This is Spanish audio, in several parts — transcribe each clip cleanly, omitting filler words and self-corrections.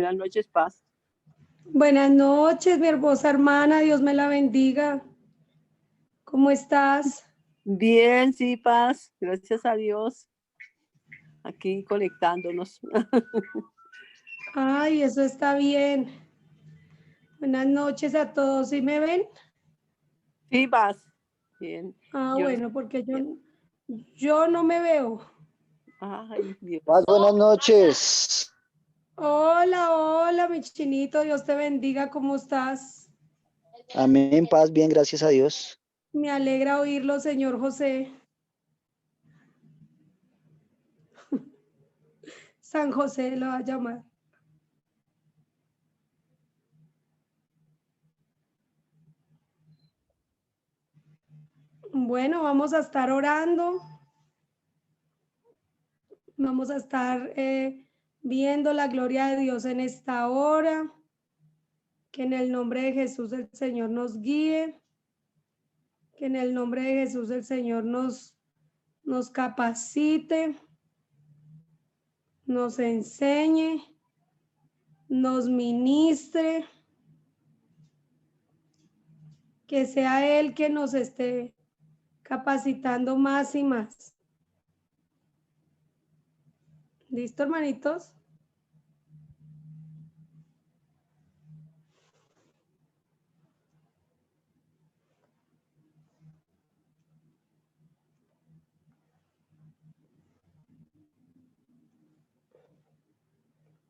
Buenas noches, Paz. Buenas noches, mi hermosa hermana, Dios me la bendiga. ¿Cómo estás? Bien, sí, Paz, gracias a Dios. Aquí conectándonos. Ay, eso está bien. Buenas noches a todos, ¿sí me ven? Sí, Paz. Bien. Bueno, porque yo no me veo. Ay, Dios. Paz, buenas noches. Hola, mi chinito, Dios te bendiga, ¿cómo estás? Amén, Paz, bien, gracias a Dios. Me alegra oírlo, señor José. San José lo va a llamar. Bueno, vamos a estar orando. Vamos a estar viendo la gloria de Dios en esta hora. Que en el nombre de Jesús el Señor nos guíe. Que en el nombre de Jesús el Señor nos capacite, nos enseñe, nos ministre. Que sea Él que nos esté capacitando más y más. ¿Listo, hermanitos?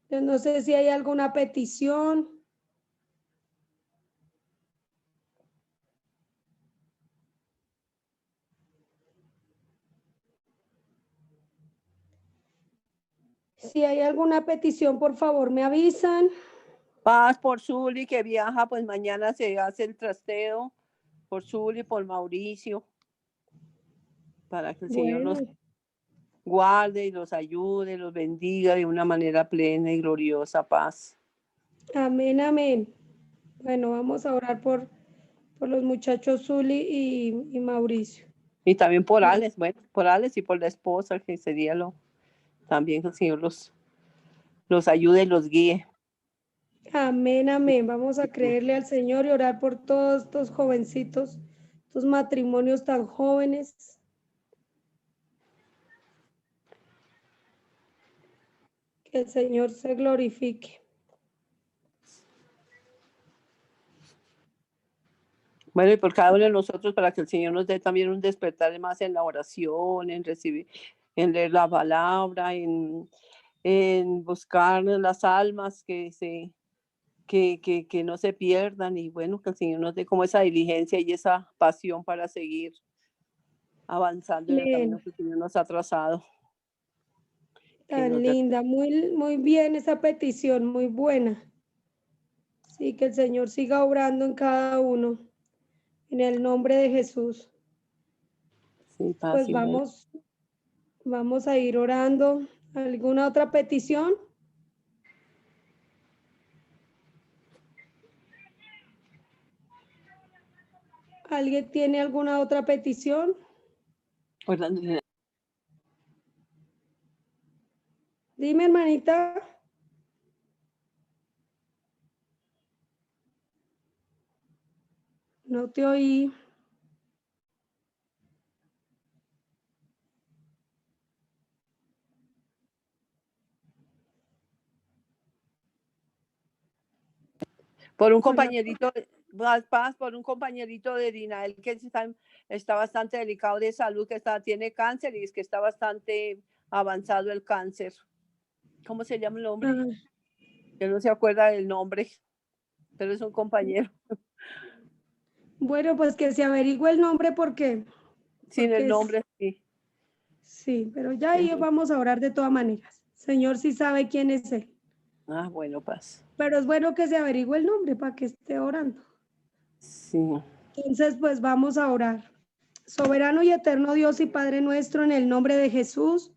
Yo no sé si hay alguna petición. Si hay alguna petición, por favor, me avisan. Paz por Zuli, que viaja, pues mañana se hace el trasteo por Zuli, por Mauricio, para que el Señor nos guarde y los ayude, los bendiga de una manera plena y gloriosa. Paz. Amén, amén. Bueno, vamos a orar por los muchachos Zuli y Mauricio. Y también por Alex, bueno, por Alex y por la esposa, que sería también que el Señor los ayude y los guíe. Amén, amén. Vamos a creerle al Señor y orar por todos estos jovencitos, estos matrimonios tan jóvenes. Que el Señor se glorifique. Bueno, y por cada uno de nosotros, para que el Señor nos dé también un despertar más en la oración, en recibir, en leer la palabra, en buscar las almas que no se pierdan, y bueno, que el Señor nos dé como esa diligencia y esa pasión para seguir avanzando en el camino que el Señor nos ha trazado. Tan linda, muy bien esa petición, muy buena. Sí, que el Señor siga obrando en cada uno, en el nombre de Jesús. Sí, pues vamos a ir orando. ¿Alguna otra petición? ¿Alguien tiene alguna otra petición? Dime, hermanita. No te oí. Por un compañerito, Paz, por un compañerito de Dinael que está bastante delicado de salud, que tiene cáncer y es que está bastante avanzado el cáncer. ¿Cómo se llama el hombre? Que no se acuerda del nombre, pero es un compañero. Bueno, pues que se averigüe el nombre porque... Sin el nombre, sí. Sí, pero ya ahí vamos a orar de todas maneras. Señor sí sabe quién es él. Ah, bueno, Paz. Pero es bueno que se averigüe el nombre para que esté orando. Sí. Entonces, pues vamos a orar. Soberano y eterno Dios y Padre nuestro, en el nombre de Jesús,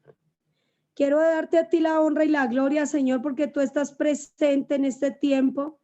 quiero darte a ti la honra y la gloria, Señor, porque tú estás presente en este tiempo.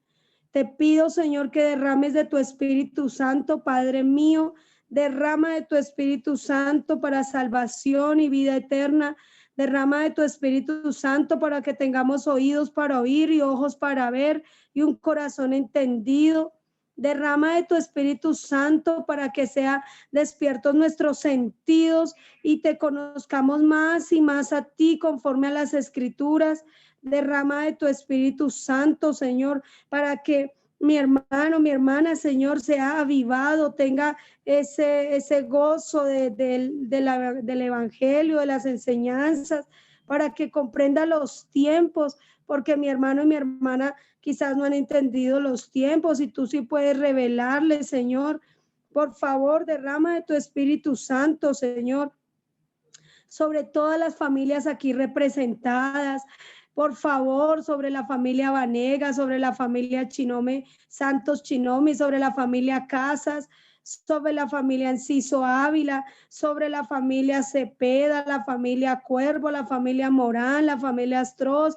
Te pido, Señor, que derrames de tu Espíritu Santo, Padre mío, derrama de tu Espíritu Santo para salvación y vida eterna. Derrama de tu Espíritu Santo para que tengamos oídos para oír y ojos para ver y un corazón entendido. Derrama de tu Espíritu Santo para que sea despiertos nuestros sentidos y te conozcamos más y más a ti conforme a las Escrituras. Derrama de tu Espíritu Santo, Señor, para que mi hermano, mi hermana, Señor, sea avivado, tenga ese gozo del Evangelio, de las enseñanzas, para que comprenda los tiempos, porque mi hermano y mi hermana quizás no han entendido los tiempos y tú sí puedes revelarles, Señor. Por favor, derrama de tu Espíritu Santo, Señor, sobre todas las familias aquí representadas. Por favor, sobre la familia Vanega, sobre la familia Chinome, Santos Chinomi, sobre la familia Casas, sobre la familia Enciso Ávila, sobre la familia Cepeda, la familia Cuervo, la familia Morán, la familia Astros,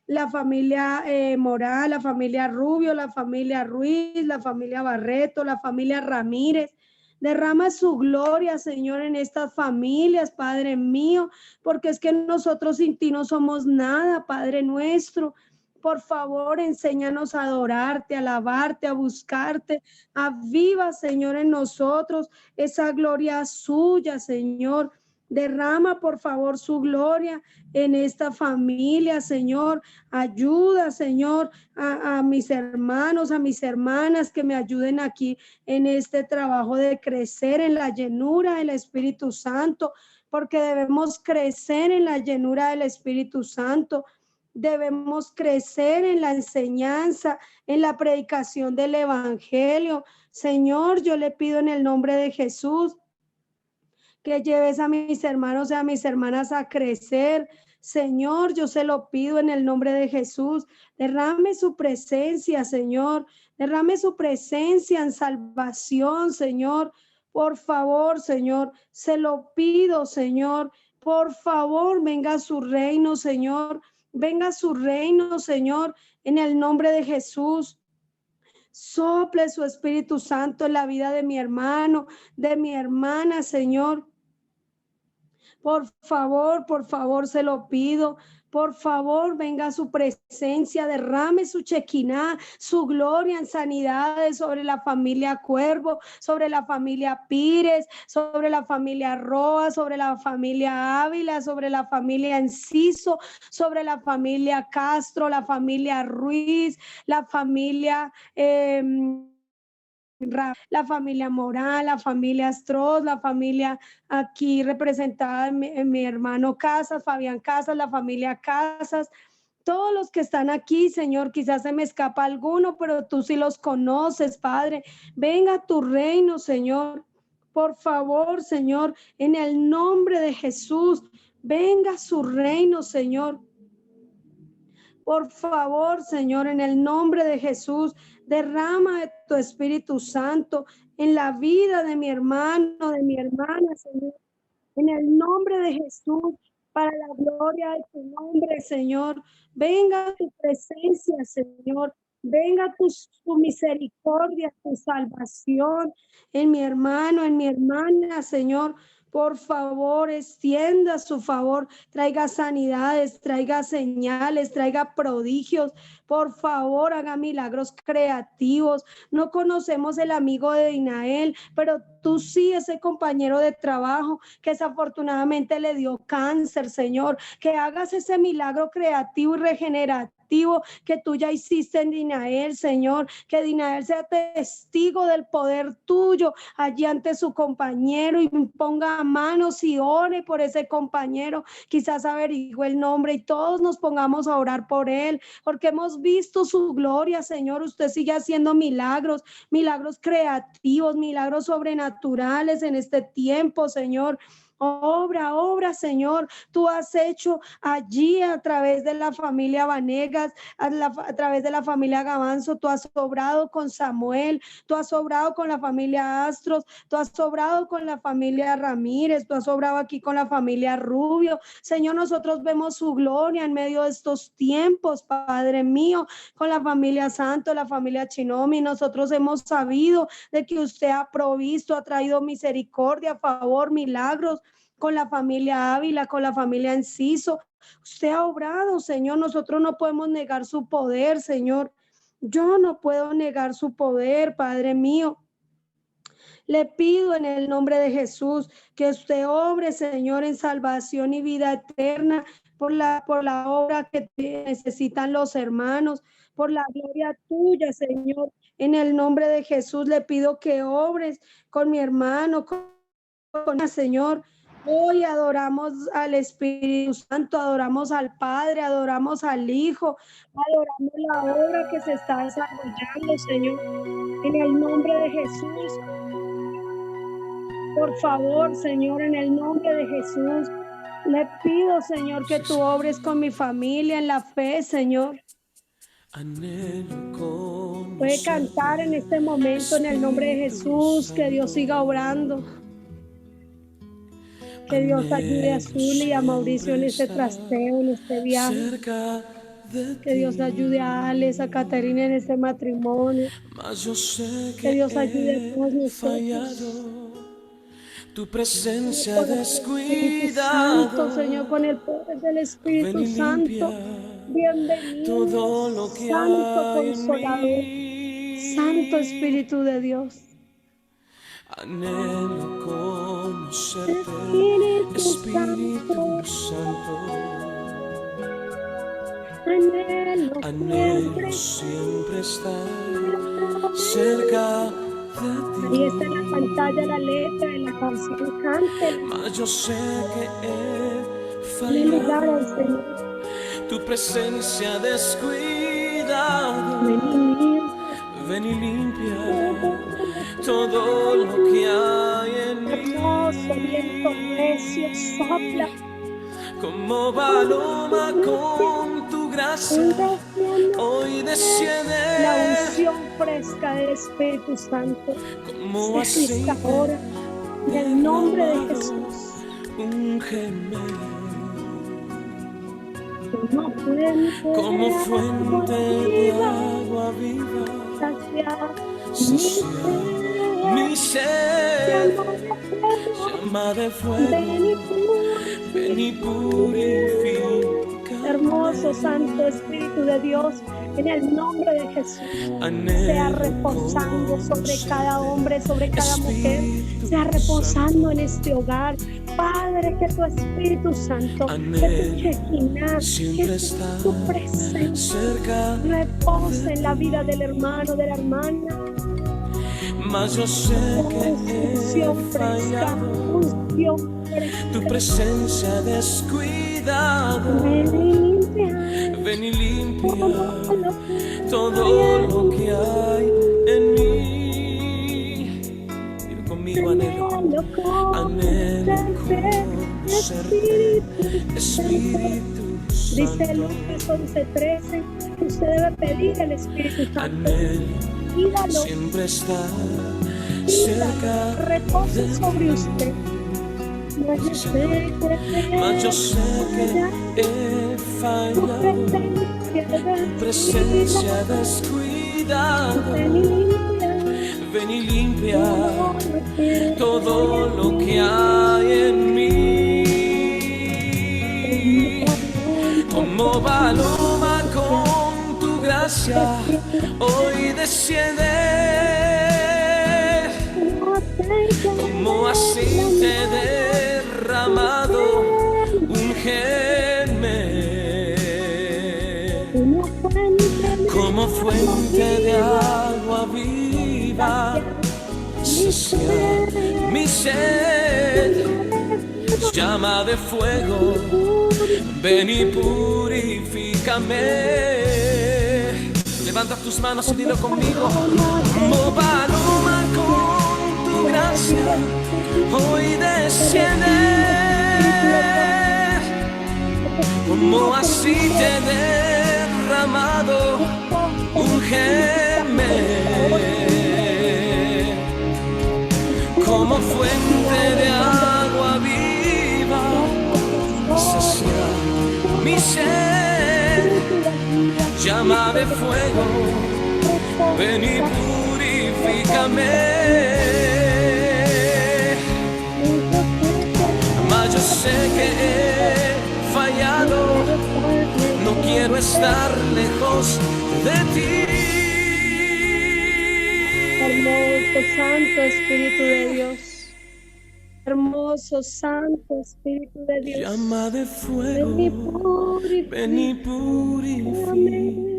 la familia Morán, la familia Rubio, la familia Ruiz, la familia Barreto, la familia Ramírez. Derrama su gloria, Señor, en estas familias, Padre mío, porque es que nosotros sin ti no somos nada, Padre nuestro. Por favor, enséñanos a adorarte, a alabarte, a buscarte. Aviva, Señor, en nosotros esa gloria suya, Señor. Derrama, por favor, su gloria en esta familia, Señor. Ayuda, Señor, a mis hermanos, a mis hermanas que me ayuden aquí en este trabajo de crecer en la llenura del Espíritu Santo, porque debemos crecer en la llenura del Espíritu Santo. Debemos crecer en la enseñanza, en la predicación del Evangelio. Señor, yo le pido en el nombre de Jesús que lleves a mis hermanos y a mis hermanas a crecer. Señor, yo se lo pido en el nombre de Jesús. Derrame su presencia, Señor. Derrame su presencia en salvación, Señor. Por favor, Señor, se lo pido, Señor. Por favor, venga a su reino, Señor. Venga a su reino, Señor, en el nombre de Jesús. Sople su Espíritu Santo en la vida de mi hermano, de mi hermana, Señor. Por favor, se lo pido. Por favor, venga a su presencia, derrame su chequiná, su gloria en sanidades sobre la familia Cuervo, sobre la familia Pires, sobre la familia Roa, sobre la familia Ávila, sobre la familia Enciso, sobre la familia Castro, la familia Ruiz, la familia la familia Morán, la familia Astros, la familia aquí representada en mi hermano Casas, Fabián Casas, la familia Casas, todos los que están aquí, Señor, quizás se me escapa alguno, pero tú sí los conoces, Padre. Venga a tu reino, Señor. Por favor, Señor, en el nombre de Jesús, venga a su reino, Señor. Por favor, Señor, en el nombre de Jesús, derrama de tu Espíritu Santo en la vida de mi hermano, de mi hermana, Señor. En el nombre de Jesús, para la gloria de tu nombre, Señor. Venga tu presencia, Señor. Venga tu misericordia, tu salvación en mi hermano, en mi hermana, Señor. Por favor, extienda su favor, traiga sanidades, traiga señales, traiga prodigios. Por favor, haga milagros creativos. No conocemos el amigo de Dinael, pero tú sí, ese compañero de trabajo que desafortunadamente le dio cáncer, Señor. Que hagas ese milagro creativo y regenerativo que tú ya hiciste en Dinael, Señor. Que Dinael sea testigo del poder tuyo allí ante su compañero y ponga manos y ore por ese compañero. Quizás averigüe el nombre y todos nos pongamos a orar por él, porque hemos visto su gloria, Señor. Usted sigue haciendo milagros, milagros creativos, milagros sobrenaturales en este tiempo, Señor. Obra, Señor. Tú has hecho allí a través de la familia Vanegas, a través de la familia Gavanzo, tú has obrado con Samuel, tú has obrado con la familia Astros, tú has obrado con la familia Ramírez, tú has obrado aquí con la familia Rubio. Señor, nosotros vemos su gloria en medio de estos tiempos, Padre mío, con la familia Santo, la familia Chinomi. Nosotros hemos sabido de que usted ha provisto, ha traído misericordia, favor, milagros. con la familia Ávila, con la familia Enciso. Usted ha obrado, Señor. Nosotros no podemos negar su poder, Señor. Yo no puedo negar su poder, Padre mío. Le pido en el nombre de Jesús que usted obre, Señor, en salvación y vida eterna por la obra que necesitan los hermanos, por la gloria tuya, Señor. En el nombre de Jesús le pido que obres con mi hermano, con el Señor. Hoy adoramos al Espíritu Santo, adoramos al Padre, adoramos al Hijo, adoramos la obra que se está desarrollando, Señor. En el nombre de Jesús. Por favor, Señor, en el nombre de Jesús, le pido, Señor, que tú obres con mi familia en la fe, Señor. Puede cantar en este momento en el nombre de Jesús, que Dios siga obrando. Que Dios ayude a Zuli y a Mauricio en este trasteo, en este viaje. Que Dios ayude a Alex, a Caterina en este matrimonio. Que Dios ayude a todos nosotros. Tu presencia descuidado, Santo, Señor, con el poder del Espíritu Santo. Bienvenido, todo lo que Santo hay en Consolador, mí. Santo Espíritu de Dios. Anhelo conocerte, Espíritu Espíritu Santo. Anhelo siempre estar cerca de ti. Ahí está en la pantalla la letra de la canción, cántela. Mas yo sé que he En el lugar al fallado, Señor. tu presencia descuidado. Ven y limpia todo lo que hay en Hermoso viento recio mí. sopla. Como paloma con tu gracia, hoy desciende. La unción fresca del Espíritu Santo Como se aceite fija ahora en el nombre de Jesús. Úngeme No pueden como fuente de agua viva, saciar mi sed, llama de fuego, ven y purifica. Hermoso Santo Espíritu de Dios, en el nombre de Jesús, sea reposando sobre cada hombre, sobre cada mujer, sea reposando en este hogar. Padre, que tu Espíritu Santo, que tu Shekinah, que tu presencia repose en la vida del hermano, de la hermana. Mas yo sé que he Unción fresca, fallado, unción fresca. tu presencia descuidado. Ven y limpia todo lo que hay en mí. Diga conmigo, anhelo conocerte, Espíritu Dice Santo. Lucas 11:13 que usted debe pedir al Espíritu Santo. Anhelo Pídalo, siempre estar pídalo, cerca repose de sobre ti. usted. Mas yo sé que he Tu fallado, tu presencia descuidado. Ven y limpia todo lo que hay en mí. Como paloma con tu gracia, hoy desciende. Como aceite derramado, úngeme. Como fuente de agua viva, saciar mi sed, llama de fuego, ven y purifícame. Levanta tus manos y dilo conmigo. Como paloma con tu gracia, hoy desciende. Como aceite derramado, úngeme. Como fuente de agua viva, saciar mi sed, llama de fuego, ven y purifícame. Mas estar lejos de ti. Hermoso, santo Espíritu de Dios. Hermoso, santo Espíritu de Dios. Llama de fuego, Ven y purifícame.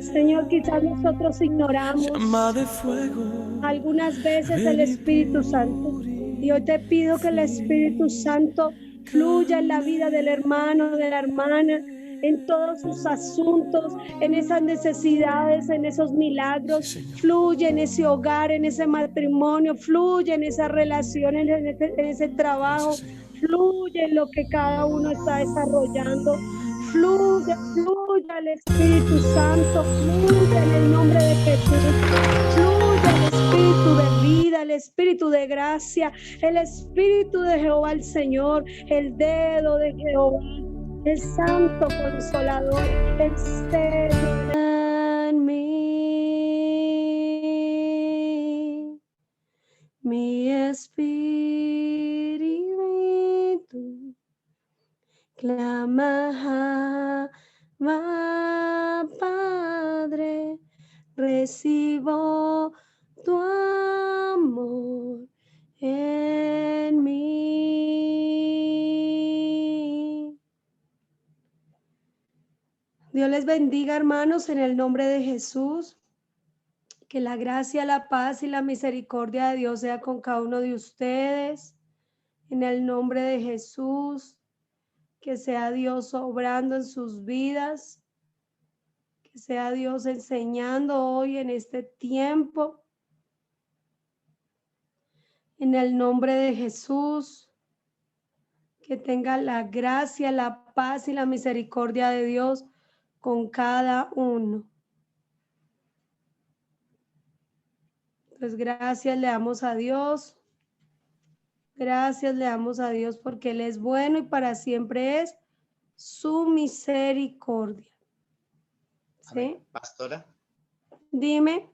Señor, quizás nosotros ignoramos Llama de fuego, algunas veces el Espíritu Santo. Y hoy te pido que el Espíritu Santo fluya en la vida del hermano, de la hermana, en todos sus asuntos, en esas necesidades, en esos milagros. Sí, Señor. Fluye en ese hogar, en ese matrimonio, fluye en esas relaciones, en ese trabajo. Gracias, Señor. Fluye en lo que cada uno está desarrollando. Fluye, fluye el Espíritu Santo, fluye en el nombre de Jesús. Fluye el Espíritu de vida, el Espíritu de gracia, el Espíritu de Jehová el Señor, el dedo de Jehová, el Santo Consolador, el Señor en mí, mi espíritu clama, Padre, recibo tu amor en mí. Dios les bendiga, hermanos, en el nombre de Jesús. Que la gracia, la paz y la misericordia de Dios sea con cada uno de ustedes. En el nombre de Jesús. Que sea Dios obrando en sus vidas. Que sea Dios enseñando hoy en este tiempo. En el nombre de Jesús. Que tenga la gracia, la paz y la misericordia de Dios con cada uno. Pues gracias le damos a Dios. Gracias le damos a Dios porque Él es bueno y para siempre es su misericordia. ¿Sí? Pastora, Dime.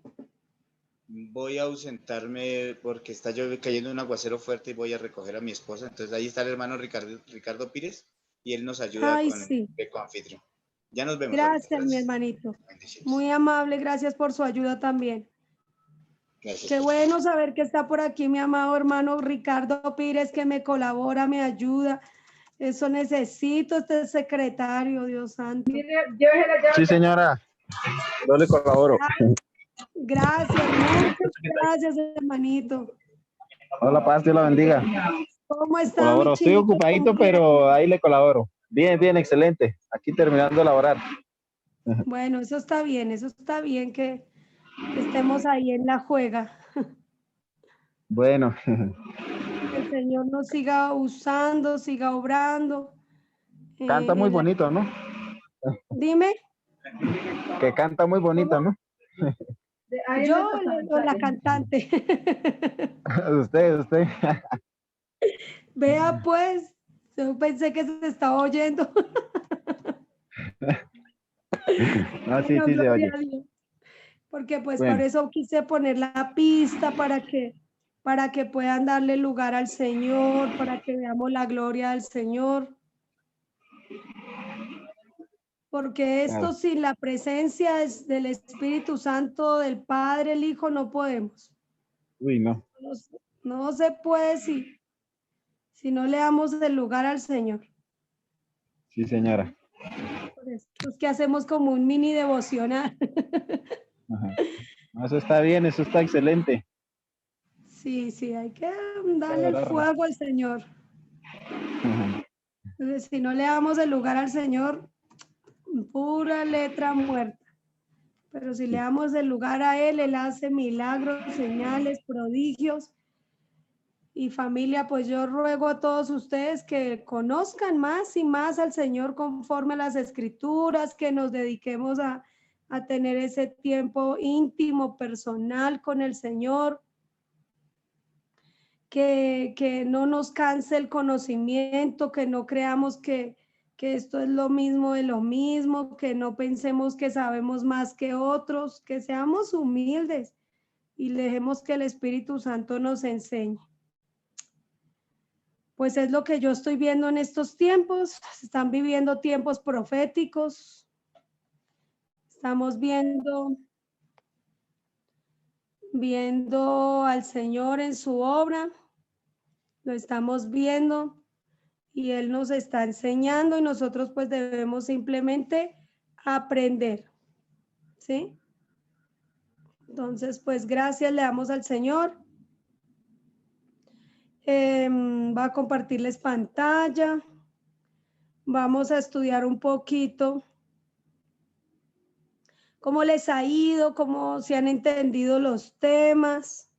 voy a ausentarme porque está cayendo un aguacero fuerte y voy a recoger a mi esposa. Entonces ahí está el hermano Ricardo Pires y él nos ayuda Ay, con sí. el coanfitrión. Ya nos vemos. Gracias, mi hermanito. Bendiciones. Muy amable, gracias por su ayuda también. Gracias. Qué bueno saber que está por aquí mi amado hermano Ricardo Pires, que me colabora, me ayuda. Eso necesito, este secretario, Dios santo. Sí, señora. Yo le colaboro. Gracias, muchas gracias, hermanito. Hola, paz, Dios la bendiga. ¿Cómo está? Colaboro. mi Estoy chico? ocupadito, pero ahí le colaboro. Bien, bien, excelente. Aquí terminando de laborar. Bueno, eso está bien que estemos ahí en la juega. Bueno, Que el Señor nos siga usando, siga obrando. canta muy en la- bonito, ¿no? Dime, Que canta muy bonito, ¿no? yo o la cantante. Usted. Vea pues, yo pensé que se estaba oyendo. Ah, sí, Bueno, sí, se gloria oye. a Dios. Porque pues Bueno. por eso quise poner la pista para que puedan darle lugar al Señor, para que veamos la gloria del Señor. Porque esto Claro. sin la presencia del Espíritu Santo, del Padre, el Hijo, no podemos. Uy, no. No se puede si no le damos el lugar al Señor. Sí, señora. Por eso es que hacemos como un mini devocional. Ajá. No, eso está bien, eso está excelente. Sí, hay que darle el fuego al Señor. Ajá. Entonces, si no le damos el lugar al Señor, pura letra muerta. Pero si le damos el lugar a Él, Él hace milagros, señales, prodigios. Y familia, pues yo ruego a todos ustedes que conozcan más y más al Señor conforme a las Escrituras, que nos dediquemos a tener ese tiempo íntimo, personal con el Señor, que no nos canse el conocimiento, que no creamos que esto es lo mismo de lo mismo, que no pensemos que sabemos más que otros, que seamos humildes y dejemos que el Espíritu Santo nos enseñe. pues es lo que yo estoy viendo en estos tiempos. Se están viviendo tiempos proféticos. Estamos viendo al Señor en su obra. Lo estamos viendo y Él nos está enseñando y nosotros pues debemos simplemente aprender. ¿Sí? Entonces, pues gracias le damos al Señor. Va a compartirles pantalla. Vamos a estudiar un poquito cómo les ha ido, cómo se han entendido los temas,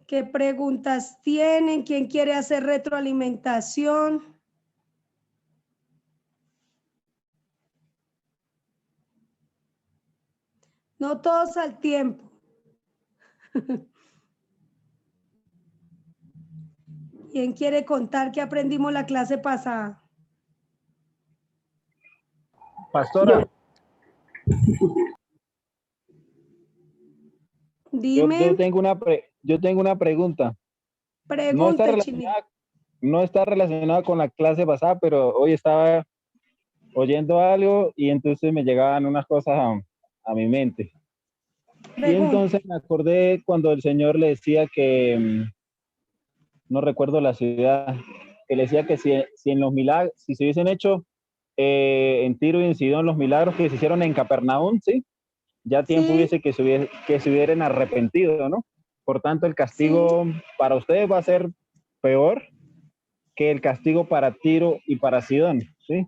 qué preguntas tienen, quién quiere hacer retroalimentación. No todos al tiempo. ¿Quién quiere contar qué aprendimos la clase pasada? Pastora, Dime. yo tengo una pregunta. Pregunte, Chinito. No está relacionada con la clase pasada, pero hoy estaba oyendo algo y entonces me llegaban unas cosas a mi mente. Y entonces me acordé cuando el Señor le decía que, no recuerdo la ciudad, que le decía que si en los milagros, si se hubiesen hecho en Tiro y en Sidón los milagros que se hicieron en Capernaum, ¿sí? Ya tiempo hubiese que se hubieran arrepentido, ¿no? Por tanto, el castigo para ustedes va a ser peor que el castigo para Tiro y para Sidón, ¿sí?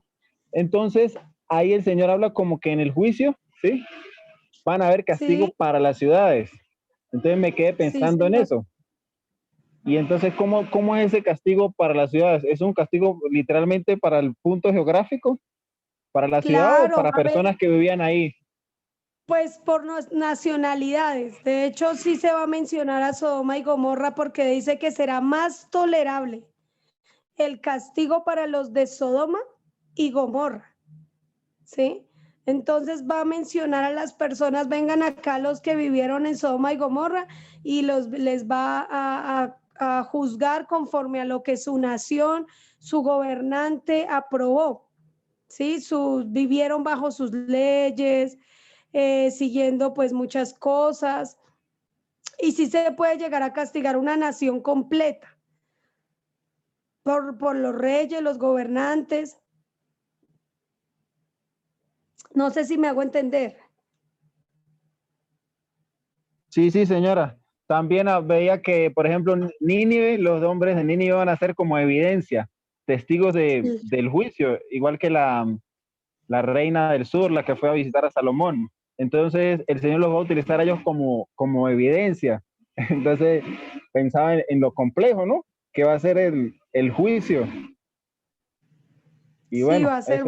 Entonces, ahí el Señor habla como que en el juicio, ¿sí? Van a haber castigo para las ciudades. Entonces me quedé pensando en eso. Y entonces, ¿cómo es ese castigo para las ciudades? ¿Es un castigo literalmente para el punto geográfico? ¿Para la ciudad o para personas que vivían ahí? Pues por nacionalidades. De hecho, sí se va a mencionar a Sodoma y Gomorra porque dice que será más tolerable el castigo para los de Sodoma y Gomorra. ¿Sí? Entonces va a mencionar a las personas, vengan acá los que vivieron en Sodoma y Gomorra y les va a juzgar conforme a lo que su nación, su gobernante aprobó. ¿Sí? Vivieron bajo sus leyes, siguiendo pues muchas cosas. Y sí se puede llegar a castigar una nación completa por los reyes, los gobernantes. No sé si me hago entender. Sí, señora. También veía que, por ejemplo, Nínive, los hombres de Nínive van a ser como evidencia, testigos del juicio, igual que la reina del sur, la que fue a visitar a Salomón. Entonces, el Señor los va a utilizar a ellos como evidencia. Entonces, pensaba en lo complejo, ¿no? Que va a ser el juicio. Y bueno, va a ser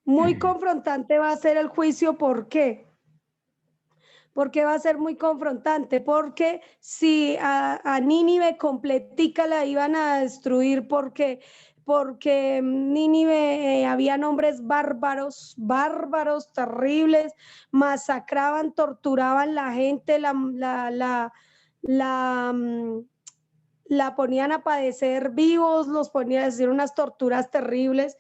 muy confrontante, va a ser el juicio. ¿Por qué? Porque va a ser muy confrontante, porque si a Nínive completica la iban a destruir porque Nínive habían hombres bárbaros, terribles, masacraban, torturaban la gente, la ponían a padecer vivos, los ponían a hacer unas torturas terribles.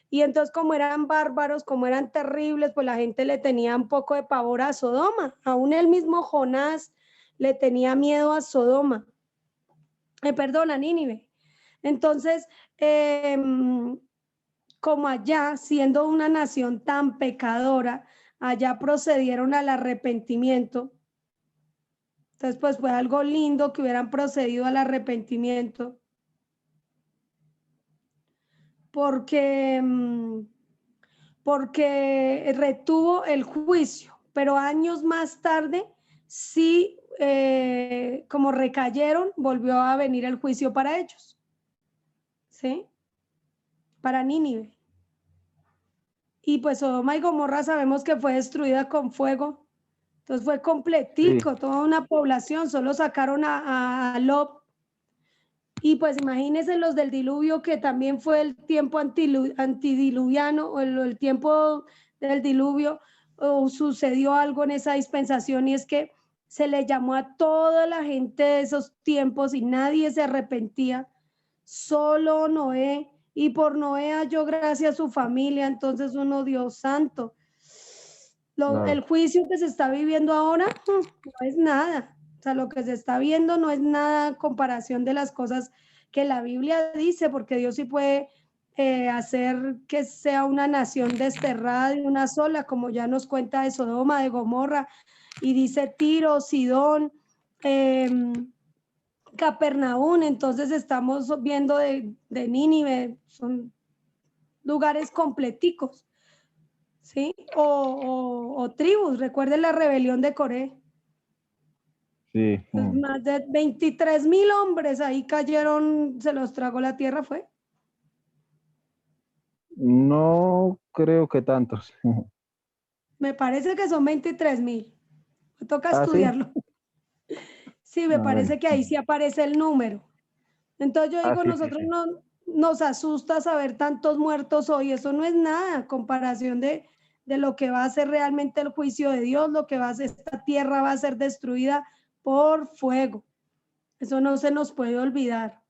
Y entonces, como eran bárbaros, como eran terribles, pues la gente le tenía un poco de pavor a Sodoma. Aún el mismo Jonás le tenía miedo a Sodoma. A Nínive. Entonces, como allá, siendo una nación tan pecadora, allá procedieron al arrepentimiento. Entonces, pues fue algo lindo que hubieran procedido al arrepentimiento. Porque retuvo el juicio, pero años más tarde sí, como recayeron, volvió a venir el juicio para ellos, ¿sí? Para Nínive. Y pues Sodoma y Gomorra sabemos que fue destruida con fuego, entonces fue completico, toda una población, solo sacaron a Lot. Y pues imagínense los del diluvio, que también fue el tiempo antidiluviano, o el tiempo del diluvio, sucedió algo en esa dispensación, y es que Se le llamó a toda la gente de esos tiempos y nadie se arrepentía, solo Noé, y por Noé halló gracia a su familia. Entonces uno, Dios santo, el juicio que se está viviendo ahora no es nada. O sea, lo que se está viendo no es nada en comparación de las cosas que la Biblia dice, porque Dios sí puede hacer que sea una nación desterrada de una sola, como ya nos cuenta de Sodoma, de Gomorra, y dice Tiro, Sidón, Capernaum. Entonces estamos viendo de Nínive, son lugares completicos, ¿sí? O tribus, recuerden la rebelión de Coré. Sí. Pues más de 23,000 hombres ahí cayeron, se los tragó la tierra, ¿fue? No creo que tantos. Me parece que son 23,000. Me toca ¿Ah, sí? estudiarlo. Sí, me A parece ver. que ahí sí aparece el número. Entonces yo digo, Sí, sí, nosotros sí. no nos asusta saber tantos muertos hoy. Eso no es nada en comparación de lo que va a ser realmente el juicio de Dios, lo que va a ser, esta tierra va a ser destruida por fuego. Eso no se nos puede olvidar.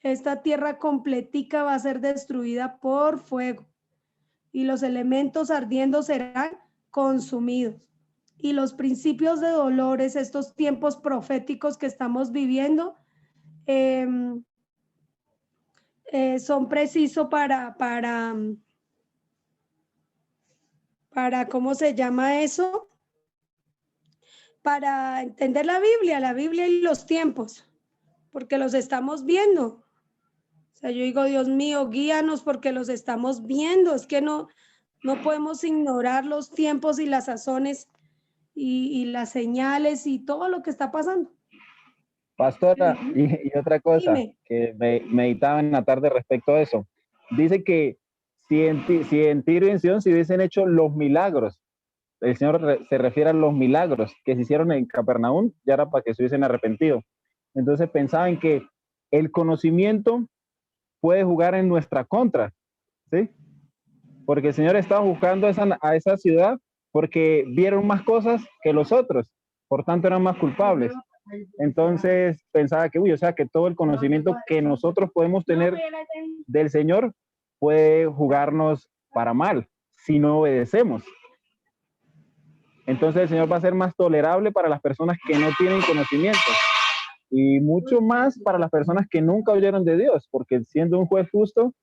Esta tierra completica va a ser destruida por fuego y los elementos ardiendo serán consumidos. Y los principios de dolores, estos tiempos proféticos que estamos viviendo, son precisos para, ¿cómo se llama eso? Para entender la Biblia y los tiempos, porque los estamos viendo. O sea, yo digo, Dios mío, guíanos porque los estamos viendo. Es que no podemos ignorar los tiempos y las sazones y las señales y todo lo que está pasando. Pastora, y otra cosa Dime. que meditaba en la tarde respecto a eso. Dice que si en Tiro y en Sidón se hubiesen hecho los milagros, el Señor se refiere a los milagros que se hicieron en Capernaum, ya era para que se hubiesen arrepentido. Entonces pensaban que el conocimiento puede jugar en nuestra contra, ¿sí? Porque el Señor estaba buscando a esa ciudad porque vieron más cosas que los otros, por tanto eran más culpables. Entonces pensaba que, o sea, que todo el conocimiento que nosotros podemos tener del Señor puede jugarnos para mal si no obedecemos. Entonces el Señor va a ser más tolerable para las personas que no tienen conocimiento y mucho más para las personas que nunca oyeron de Dios, porque siendo un juez justo,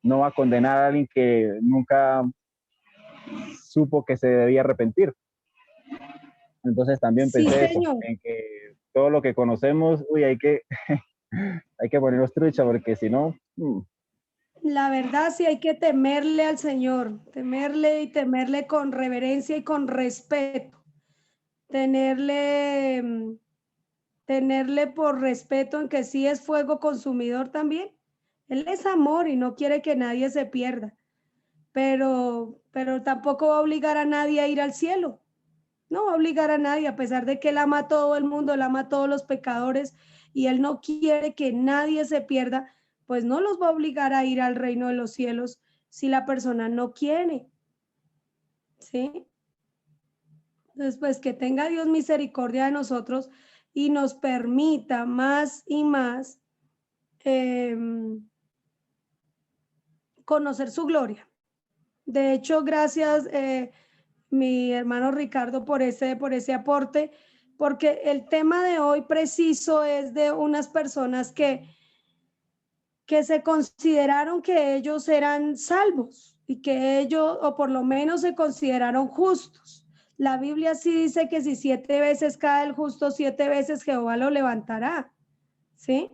no va a condenar a alguien que nunca supo que se debía arrepentir. Entonces también Sí, pensé eso, señor. en que todo lo que conocemos, hay que ponernos trucha, porque si no... La verdad sí hay que temerle al Señor, temerle y temerle con reverencia y con respeto. Tenerle por respeto en que sí es fuego consumidor también. Él es amor y no quiere que nadie se pierda, pero tampoco va a obligar a nadie a ir al cielo. No va a obligar a nadie, a pesar de que Él ama a todo el mundo, Él ama a todos los pecadores y Él no quiere que nadie se pierda, pues no los va a obligar a ir al reino de los cielos si la persona no quiere. ¿Sí? Entonces, pues que tenga Dios misericordia de nosotros y nos permita más y más conocer su gloria. De hecho, gracias mi hermano Ricardo por ese aporte, porque el tema de hoy preciso es de unas personas que se consideraron que ellos eran salvos y que ellos, o por lo menos se consideraron justos. La Biblia sí dice que si 7 veces cae el justo, 7 veces Jehová lo levantará, ¿sí?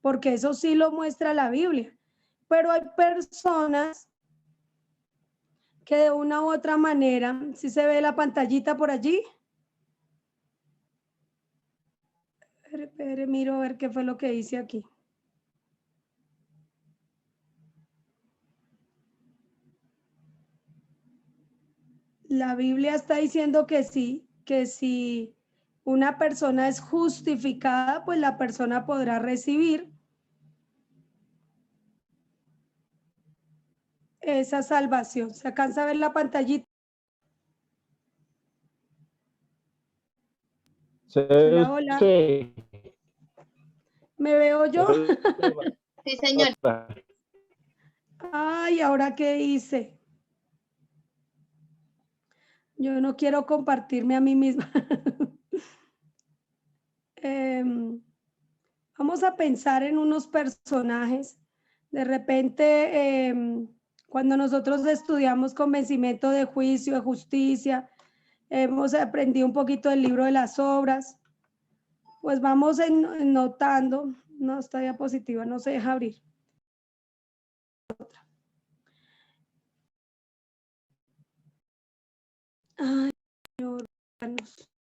Porque eso sí lo muestra la Biblia. Pero hay personas que de una u otra manera, si se ve la pantallita por allí, miro a ver qué fue lo que hice aquí. La Biblia está diciendo que sí, que si una persona es justificada, pues la persona podrá recibir esa salvación. ¿Se alcanza a ver la pantallita? Hola, hola. Sí. ¿Me veo yo? Sí, señor. Ay, ¿ahora qué hice? Yo no quiero compartirme a mí misma. Vamos a pensar en unos personajes. De repente, cuando nosotros estudiamos convencimiento de juicio, de justicia, hemos aprendido un poquito del libro de las obras, pues vamos notando, no, esta diapositiva no se deja abrir. Ay, Señor, hermanos.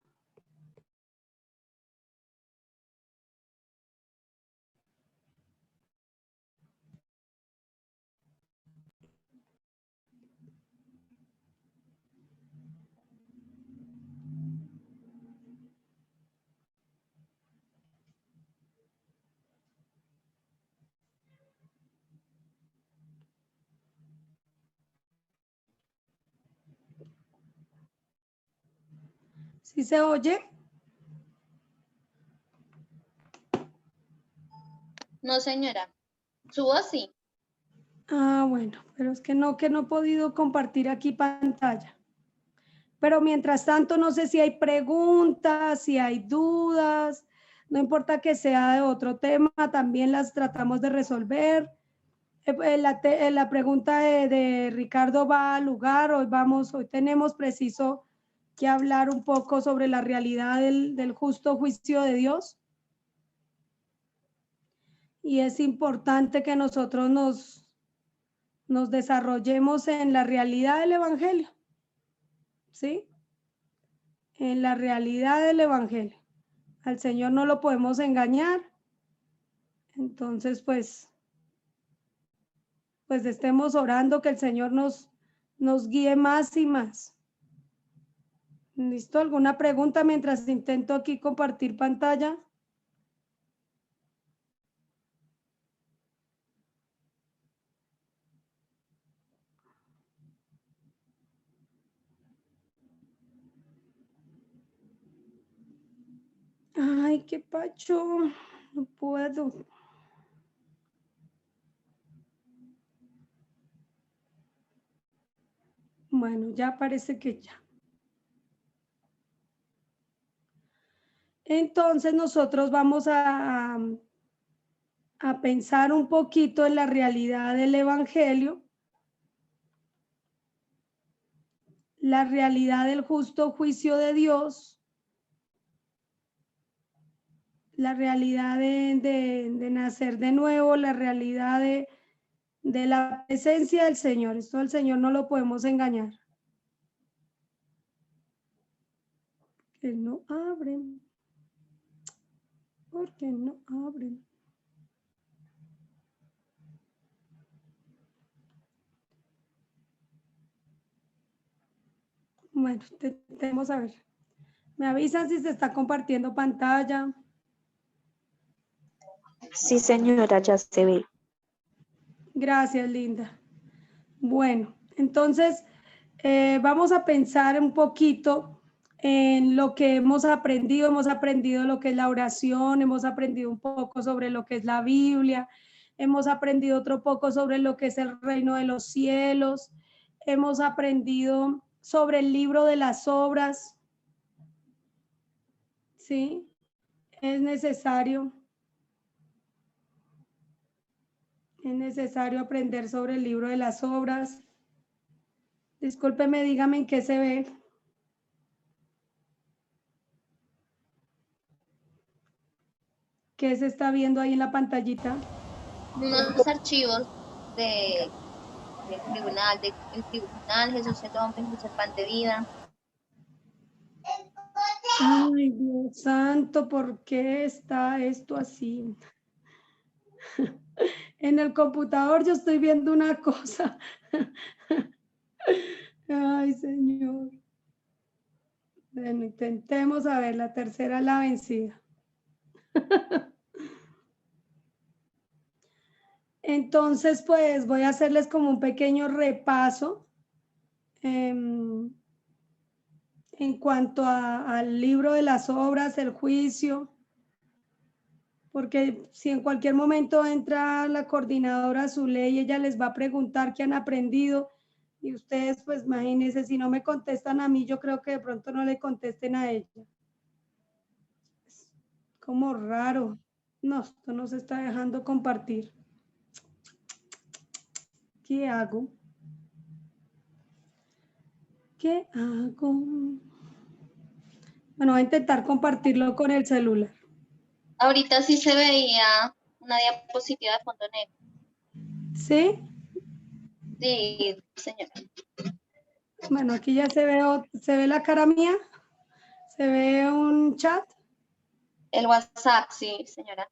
¿Sí se oye? No, señora. Su voz sí. Ah, bueno, pero es que no he podido compartir aquí pantalla. Pero mientras tanto, no sé si hay preguntas, si hay dudas, no importa que sea de otro tema, también las tratamos de resolver. La pregunta de Ricardo va al lugar, hoy tenemos preciso que hablar un poco sobre la realidad del justo juicio de Dios. Y es importante que nosotros nos desarrollemos en la realidad del Evangelio, ¿sí? En la realidad del Evangelio. Al Señor no lo podemos engañar. Entonces, pues estemos orando que el Señor nos guíe más y más. ¿Listo? ¿Alguna pregunta mientras intento aquí compartir pantalla? Ay, qué pacho. No puedo. Bueno, ya parece que ya. Entonces nosotros vamos a pensar un poquito en la realidad del Evangelio, la realidad del justo juicio de Dios, la realidad de nacer de nuevo, la realidad de la presencia del Señor. Esto al Señor no lo podemos engañar. Que no abren. ¿Por qué no abren? Bueno, tenemos a ver. ¿Me avisan si se está compartiendo pantalla? Sí, señora, ya se ve. Gracias, Linda. Bueno, entonces vamos a pensar un poquito en lo que hemos aprendido. Hemos aprendido lo que es la oración, hemos aprendido un poco sobre lo que es la Biblia, hemos aprendido otro poco sobre lo que es el reino de los cielos, hemos aprendido sobre el libro de las obras. ¿Sí? Es necesario aprender sobre el libro de las obras. Discúlpeme, dígame en qué se ve. ¿Qué se está viendo ahí en la pantallita? Unos archivos del tribunal, el tribunal, Jesús el hombre, Jesús el pan de vida. Ay, Dios santo, ¿por qué está esto así? En el computador yo estoy viendo una cosa. Ay, Señor. Bueno, intentemos a ver, la tercera la vencida. Entonces, pues voy a hacerles como un pequeño repaso en en cuanto al libro de las obras, el juicio, porque si en cualquier momento entra la coordinadora a su ley, ella les va a preguntar qué han aprendido y ustedes, pues imagínense, si no me contestan a mí, yo creo que de pronto no le contesten a ella. Es como raro. No, esto no se está dejando compartir. ¿Qué hago? ¿Qué hago? Bueno, voy a intentar compartirlo con el celular. Ahorita sí se veía una diapositiva de fondo negro. ¿Sí? Sí, señora. Bueno, aquí ya se ve la cara mía. ¿Se ve un chat? El WhatsApp, sí, señora.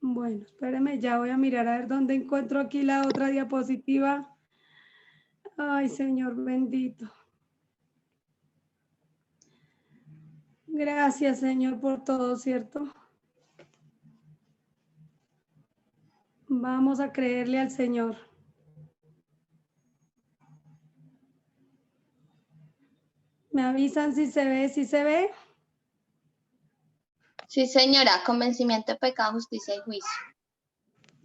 Bueno, espéreme, ya voy a mirar a ver dónde encuentro aquí la otra diapositiva. Ay, Señor bendito. Gracias, Señor, por todo, ¿cierto? Vamos a creerle al Señor. ¿Me avisan si se ve? ¿Sí se ve? Sí, señora, convencimiento de pecado, justicia y juicio.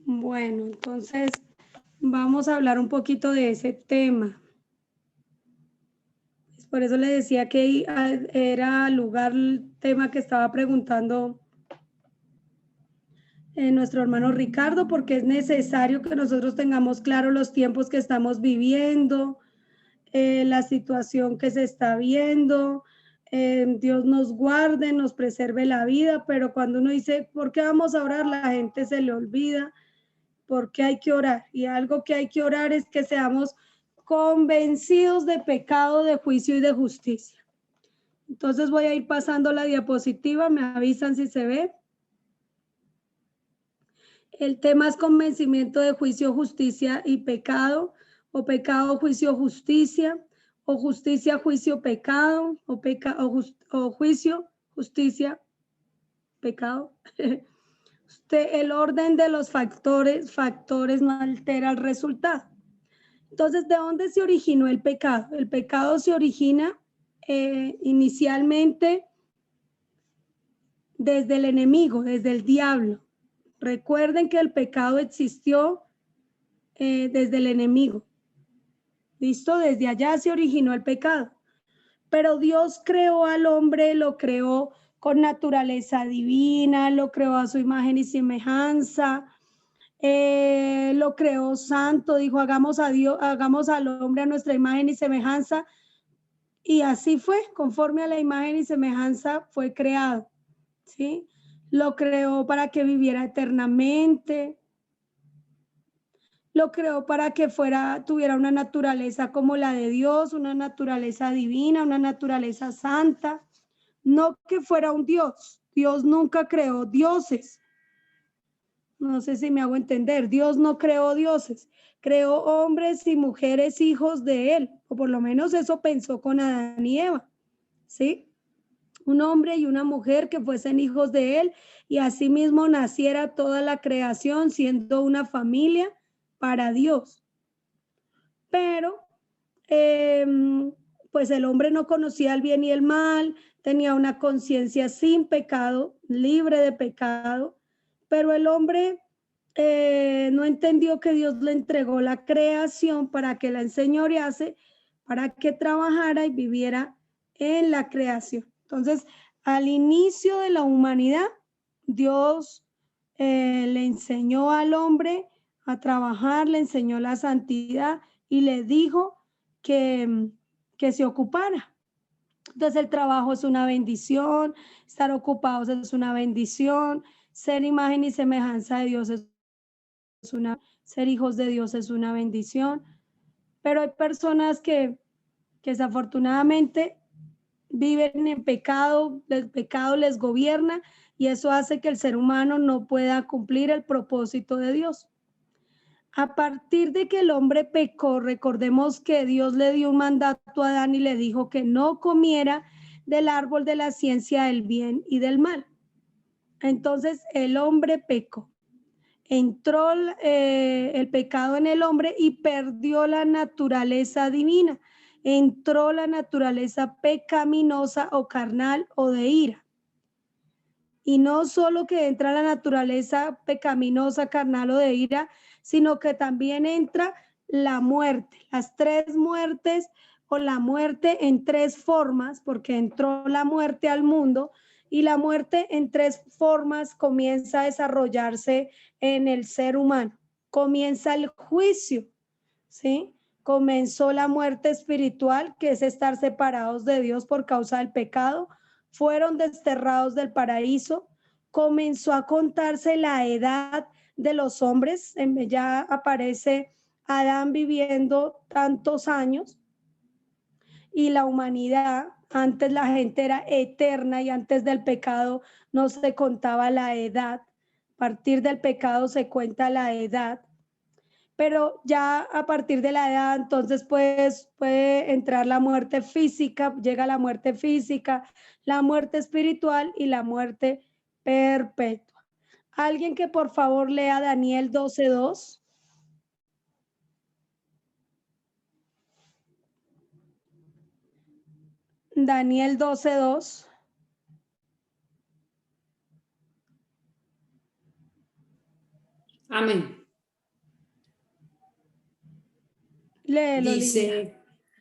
Bueno, entonces vamos a hablar un poquito de ese tema. Por eso le decía que era lugar el tema que estaba preguntando nuestro hermano Ricardo, porque es necesario que nosotros tengamos claro los tiempos que estamos viviendo, la situación que se está viendo. Dios nos guarde, nos preserve la vida, pero cuando uno dice, ¿por qué vamos a orar? La gente se le olvida por qué hay que orar. Y algo que hay que orar es que seamos convencidos de pecado, de juicio y de justicia. Entonces voy a ir pasando la diapositiva, me avisan si se ve. El tema es convencimiento de juicio, justicia y pecado, o pecado, juicio, justicia, o justicia, juicio, pecado, o juicio, justicia, pecado. El orden de los factores no altera el resultado. Entonces, ¿de dónde se originó el pecado? El pecado se origina inicialmente desde el enemigo, desde el diablo. Recuerden que el pecado existió desde el enemigo. ¿Listo? Desde allá se originó el pecado. Pero Dios creó al hombre, lo creó con naturaleza divina, lo creó a su imagen y semejanza, lo creó santo, dijo, hagamos al hombre a nuestra imagen y semejanza. Y así fue, conforme a la imagen y semejanza fue creado, ¿sí? Lo creó para que viviera eternamente. Lo creó para que tuviera una naturaleza como la de Dios, una naturaleza divina, una naturaleza santa. No que fuera un Dios. Dios nunca creó dioses. No sé si me hago entender. Dios no creó dioses. Creó hombres y mujeres hijos de él. O por lo menos eso pensó con Adán y Eva. ¿Sí? Un hombre y una mujer que fuesen hijos de él y asimismo naciera toda la creación siendo una familia para Dios. Pero pues el hombre no conocía el bien y el mal, tenía una conciencia sin pecado, libre de pecado, pero el hombre no entendió que Dios le entregó la creación para que la enseñorease, para que trabajara y viviera en la creación. Entonces, al inicio de la humanidad, Dios le enseñó al hombre a trabajar, le enseñó la santidad y le dijo que se ocupara. Entonces el trabajo es una bendición, estar ocupados es una bendición, ser imagen y semejanza de Dios ser hijos de Dios es una bendición, pero hay personas que desafortunadamente viven en pecado, el pecado les gobierna y eso hace que el ser humano no pueda cumplir el propósito de Dios. A partir de que el hombre pecó, recordemos que Dios le dio un mandato a Adán y le dijo que no comiera del árbol de la ciencia del bien y del mal. Entonces el hombre pecó. Entró el pecado en el hombre y perdió la naturaleza divina. entró la naturaleza pecaminosa o carnal o de ira. Y no solo que entra la naturaleza pecaminosa, carnal o de ira, sino que también entra la muerte, las tres muertes o la muerte en tres formas, porque entró la muerte al mundo y la muerte en tres formas comienza a desarrollarse en el ser humano. Comienza el juicio, ¿sí? Comenzó la muerte espiritual, que es estar separados de Dios por causa del pecado. Fueron desterrados del paraíso. Comenzó a contarse la edad de los hombres. Ya aparece Adán viviendo tantos años. Y la humanidad, antes la gente era eterna y antes del pecado no se contaba la edad. A partir del pecado se cuenta la edad. Pero ya a partir de la edad, entonces pues puede entrar la muerte física, llega la muerte física, la muerte espiritual y la muerte perpetua. Alguien que por favor lea Daniel 12:2. Daniel 12:2. Amén. Léelo, Dice,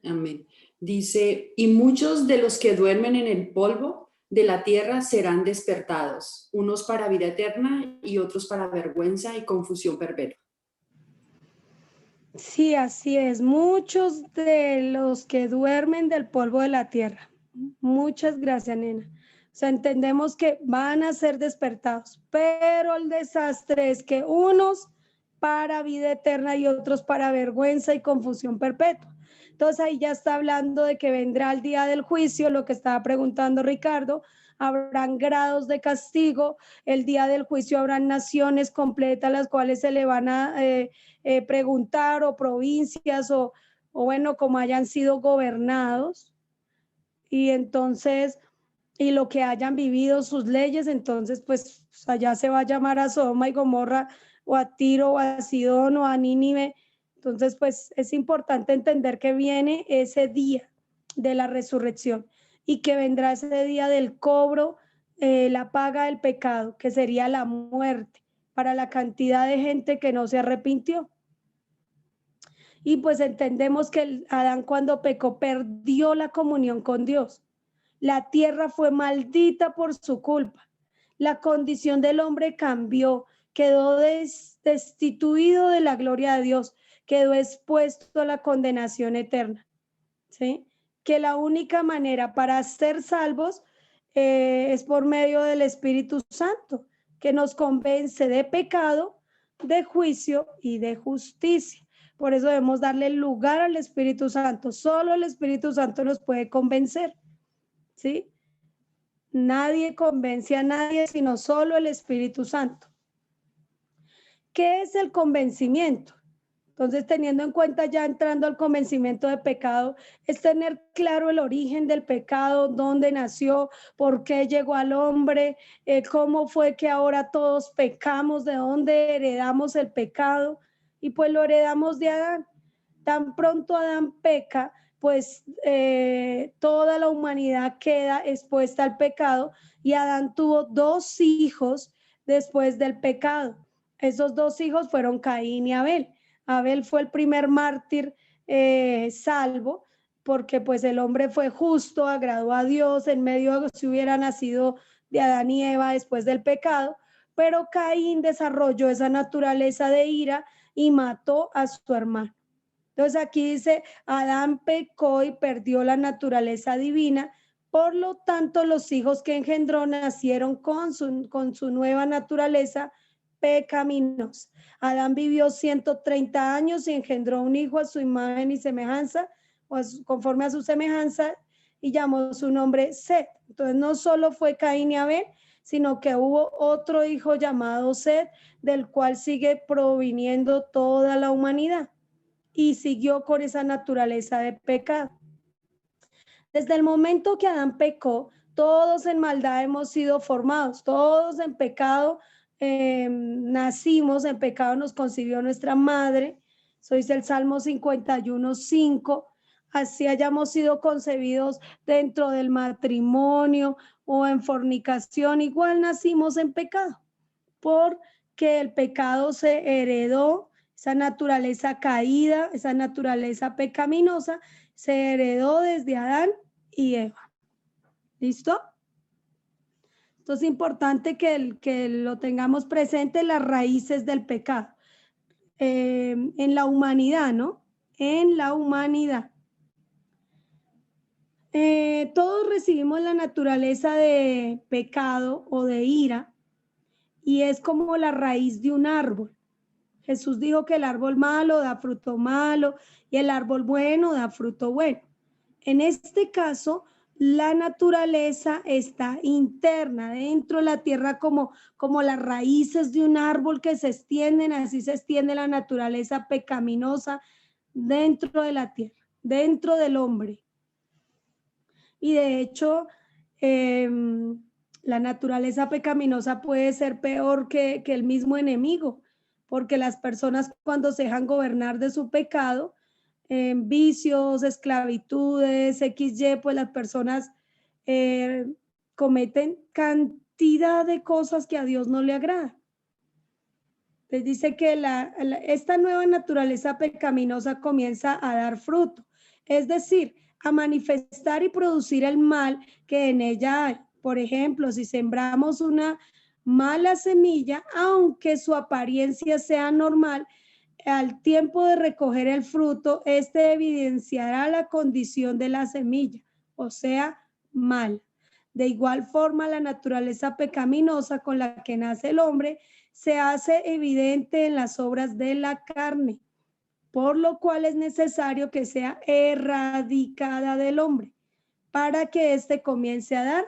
amén. Dice, y muchos de los que duermen en el polvo de la tierra serán despertados, unos para vida eterna y otros para vergüenza y confusión perpetua. Sí, así es. Muchos de los que duermen del polvo de la tierra. Muchas gracias, nena. O sea, entendemos que van a ser despertados, pero el desastre es que unos para vida eterna y otros para vergüenza y confusión perpetua. Entonces ahí ya está hablando de que vendrá el día del juicio, lo que estaba preguntando Ricardo. Habrán grados de castigo, el día del juicio habrán naciones completas las cuales se le van a preguntar, o provincias o bueno, como hayan sido gobernados, y entonces, y lo que hayan vivido sus leyes, entonces pues allá se va a llamar a Sodoma y Gomorra, o a Tiro, o a Sidón, o a Nínive. Entonces pues es importante entender que viene ese día de la resurrección y que vendrá ese día del cobro, la paga del pecado, que sería la muerte para la cantidad de gente que no se arrepintió. Y pues entendemos que Adán, cuando pecó, perdió la comunión con Dios. La tierra fue maldita por su culpa. La condición del hombre cambió, quedó destituido de la gloria de Dios, quedó expuesto a la condenación eterna. ¿Sí? Que la única manera para ser salvos es por medio del Espíritu Santo, que nos convence de pecado, de juicio y de justicia. Por eso debemos darle lugar al Espíritu Santo. Solo el Espíritu Santo nos puede convencer, ¿sí? Nadie convence a nadie, sino solo el Espíritu Santo. ¿Qué es el convencimiento? Entonces, teniendo en cuenta, ya entrando al convencimiento de pecado, es tener claro el origen del pecado, dónde nació, por qué llegó al hombre, cómo fue que ahora todos pecamos, de dónde heredamos el pecado. Y pues lo heredamos de Adán. Tan pronto Adán peca, pues toda la humanidad queda expuesta al pecado, y Adán tuvo 2 hijos después del pecado. Esos 2 hijos fueron Caín y Abel. Abel fue el primer mártir salvo, porque pues el hombre fue justo, agradó a Dios en medio de, si hubiera nacido de Adán y Eva después del pecado, pero Caín desarrolló esa naturaleza de ira y mató a su hermano. Entonces aquí dice, Adán pecó y perdió la naturaleza divina, por lo tanto los hijos que engendró nacieron con su nueva naturaleza pecaminosa. Adán vivió 130 años y engendró un hijo a su imagen y semejanza, o conforme a su semejanza, y llamó su nombre Set. Entonces no solo fue Caín y Abel, sino que hubo otro hijo llamado Set, del cual sigue proviniendo toda la humanidad, y siguió con esa naturaleza de pecado. Desde el momento que Adán pecó, todos en maldad hemos sido formados, todos en pecado nacimos, en pecado nos concibió nuestra madre. Eso dice el Salmo 51:5. así hayamos sido concebidos dentro del matrimonio o en fornicación, igual nacimos en pecado, porque el pecado se heredó, esa naturaleza caída, esa naturaleza pecaminosa, se heredó desde Adán y Eva. ¿Listo? Entonces es importante que lo tengamos presente, las raíces del pecado. En la humanidad, ¿no? En la humanidad. Todos recibimos la naturaleza de pecado o de ira y es como la raíz de un árbol. Jesús dijo que el árbol malo da fruto malo y el árbol bueno da fruto bueno. En este caso, la naturaleza está interna, dentro de la tierra, como las raíces de un árbol que se extienden, así se extiende la naturaleza pecaminosa dentro de la tierra, dentro del hombre. Y de hecho, la naturaleza pecaminosa puede ser peor que el mismo enemigo, porque las personas cuando se dejan gobernar de su pecado, vicios, esclavitudes, XY, pues las personas cometen cantidad de cosas que a Dios no le agrada. Les dice que esta nueva naturaleza pecaminosa comienza a dar fruto, es decir, a manifestar y producir el mal que en ella hay. Por ejemplo, si sembramos una mala semilla, aunque su apariencia sea normal, al tiempo de recoger el fruto, este evidenciará la condición de la semilla, o sea, mal. De igual forma, la naturaleza pecaminosa con la que nace el hombre se hace evidente en las obras de la carne, por lo cual es necesario que sea erradicada del hombre para que éste comience a dar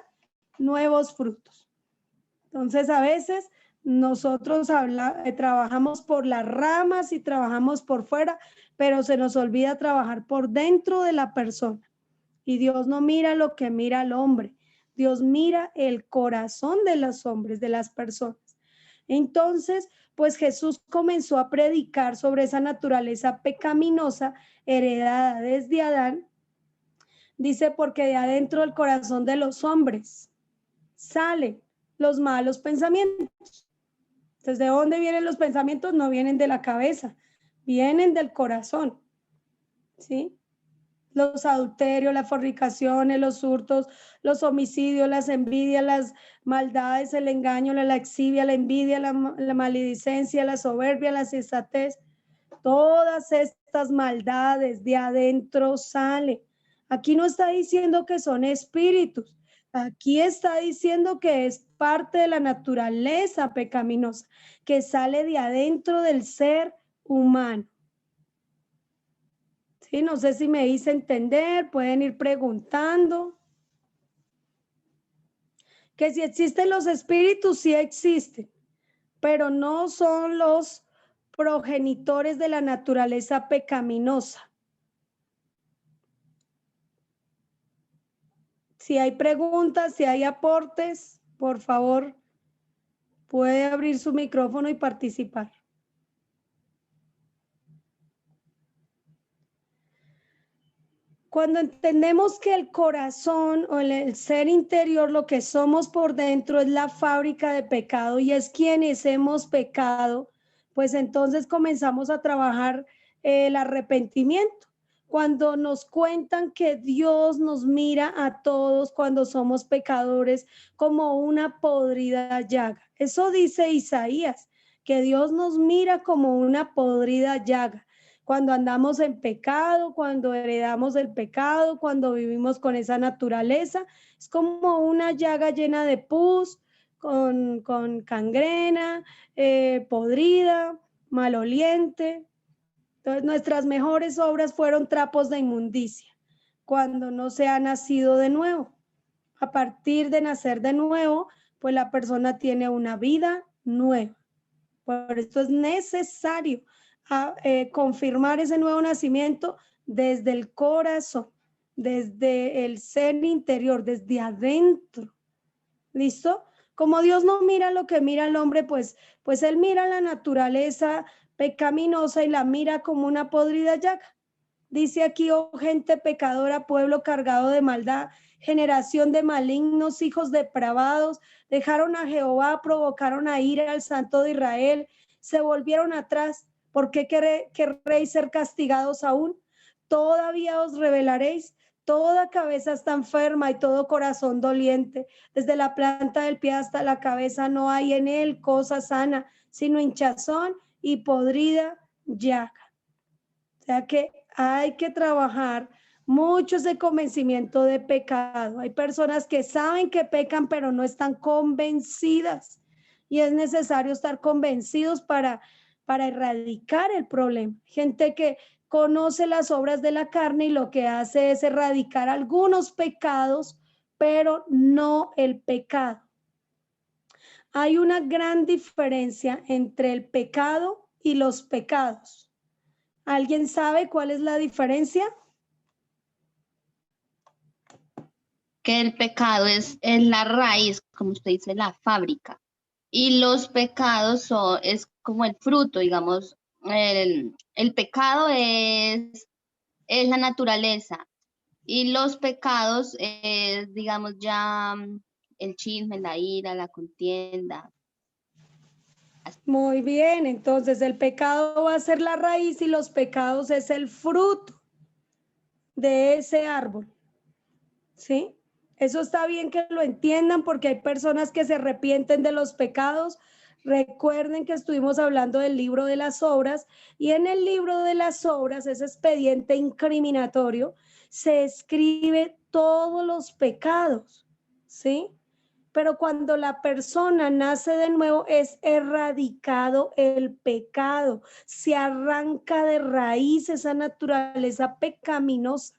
nuevos frutos. Entonces, a veces nosotros trabajamos por las ramas y trabajamos por fuera, pero se nos olvida trabajar por dentro de la persona. Y Dios no mira lo que mira el hombre. Dios mira el corazón de los hombres, de las personas. Entonces, pues Jesús comenzó a predicar sobre esa naturaleza pecaminosa heredada desde Adán. Dice, porque de adentro del corazón de los hombres salen los malos pensamientos. Entonces, ¿de dónde vienen los pensamientos? No vienen de la cabeza, vienen del corazón, ¿sí? Los adulterios, las fornicaciones, los hurtos, los homicidios, las envidias, las maldades, el engaño, la lascivia, la envidia, la maledicencia, la soberbia, la sensatez. Todas estas maldades de adentro salen. Aquí no está diciendo que son espíritus. Aquí está diciendo que es parte de la naturaleza pecaminosa, que sale de adentro del ser humano. Sí, no sé si me hice entender, pueden ir preguntando. Que si existen los espíritus, sí existen, pero no son los progenitores de la naturaleza pecaminosa. Si hay preguntas, si hay aportes, por favor, puede abrir su micrófono y participar. Cuando entendemos que el corazón o el ser interior, lo que somos por dentro, es la fábrica de pecado y es quienes hemos pecado, pues entonces comenzamos a trabajar el arrepentimiento. Cuando nos cuentan que Dios nos mira a todos cuando somos pecadores como una podrida llaga. Eso dice Isaías, que Dios nos mira como una podrida llaga. Cuando andamos en pecado, cuando heredamos el pecado, cuando vivimos con esa naturaleza, es como una llaga llena de pus, con gangrena, podrida, maloliente. Entonces, nuestras mejores obras fueron trapos de inmundicia, cuando no se ha nacido de nuevo. A partir de nacer de nuevo, pues la persona tiene una vida nueva. Por esto es necesario confirmar ese nuevo nacimiento desde el corazón, desde el ser interior, desde adentro. ¿Listo? Como Dios no mira lo que mira el hombre, pues Él mira la naturaleza pecaminosa y la mira como una podrida llaga. Dice aquí, oh gente pecadora, pueblo cargado de maldad, generación de malignos, hijos depravados, dejaron a Jehová, provocaron a ira al Santo de Israel, se volvieron atrás. ¿Por qué querréis ser castigados aún? Todavía os rebelaréis. Toda cabeza está enferma y todo corazón doliente. Desde la planta del pie hasta la cabeza no hay en él cosa sana, sino hinchazón y podrida llaga. O sea que hay que trabajar mucho ese convencimiento de pecado. Hay personas que saben que pecan, pero no están convencidas. Y es necesario estar convencidos para erradicar el problema. Gente que conoce las obras de la carne y lo que hace es erradicar algunos pecados, pero no el pecado. Hay una gran diferencia entre el pecado y los pecados. ¿Alguien sabe cuál es la diferencia? Que el pecado es la raíz, como usted dice, la fábrica. Y los pecados es como el fruto, digamos. El pecado es la naturaleza. Y los pecados es, digamos, ya el chisme, la ira, la contienda. Muy bien, entonces el pecado va a ser la raíz y los pecados es el fruto de ese árbol. ¿Sí? Eso está bien que lo entiendan porque hay personas que se arrepienten de los pecados. Recuerden que estuvimos hablando del libro de las obras y en el libro de las obras, ese expediente incriminatorio, se escribe todos los pecados, ¿sí? Pero cuando la persona nace de nuevo es erradicado el pecado, se arranca de raíz esa naturaleza pecaminosa.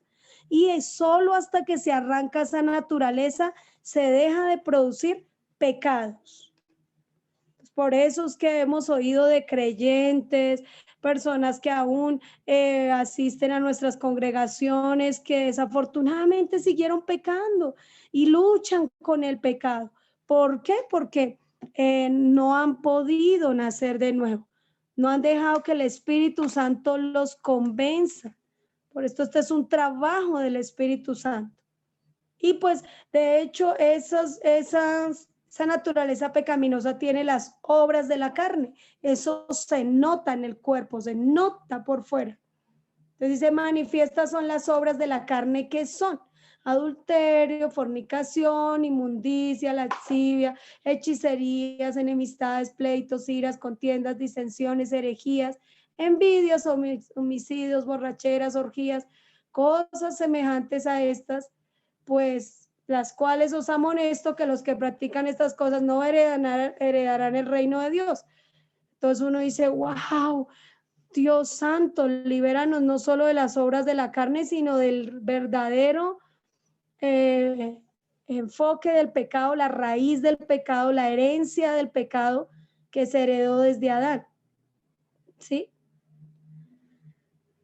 Y es solo hasta que se arranca esa naturaleza se deja de producir pecados. Por eso es que hemos oído de creyentes, personas que aún asisten a nuestras congregaciones, que desafortunadamente siguieron pecando y luchan con el pecado. ¿Por qué? Porque no han podido nacer de nuevo. No han dejado que el Espíritu Santo los convenza. Por esto este es un trabajo del Espíritu Santo. Y pues, de hecho, esa naturaleza pecaminosa tiene las obras de la carne. Eso se nota en el cuerpo, se nota por fuera. Entonces dice, manifiestas son las obras de la carne que son adulterio, fornicación, inmundicia, lascivia, hechicerías, enemistades, pleitos, iras, contiendas, disensiones, herejías, envidias, homicidios, borracheras, orgías, cosas semejantes a estas, pues las cuales os amonesto que los que practican estas cosas no heredarán el reino de Dios. Entonces uno dice, wow, Dios santo, libéranos no solo de las obras de la carne, sino del verdadero enfoque del pecado, la raíz del pecado, la herencia del pecado que se heredó desde Adán. ¿Sí?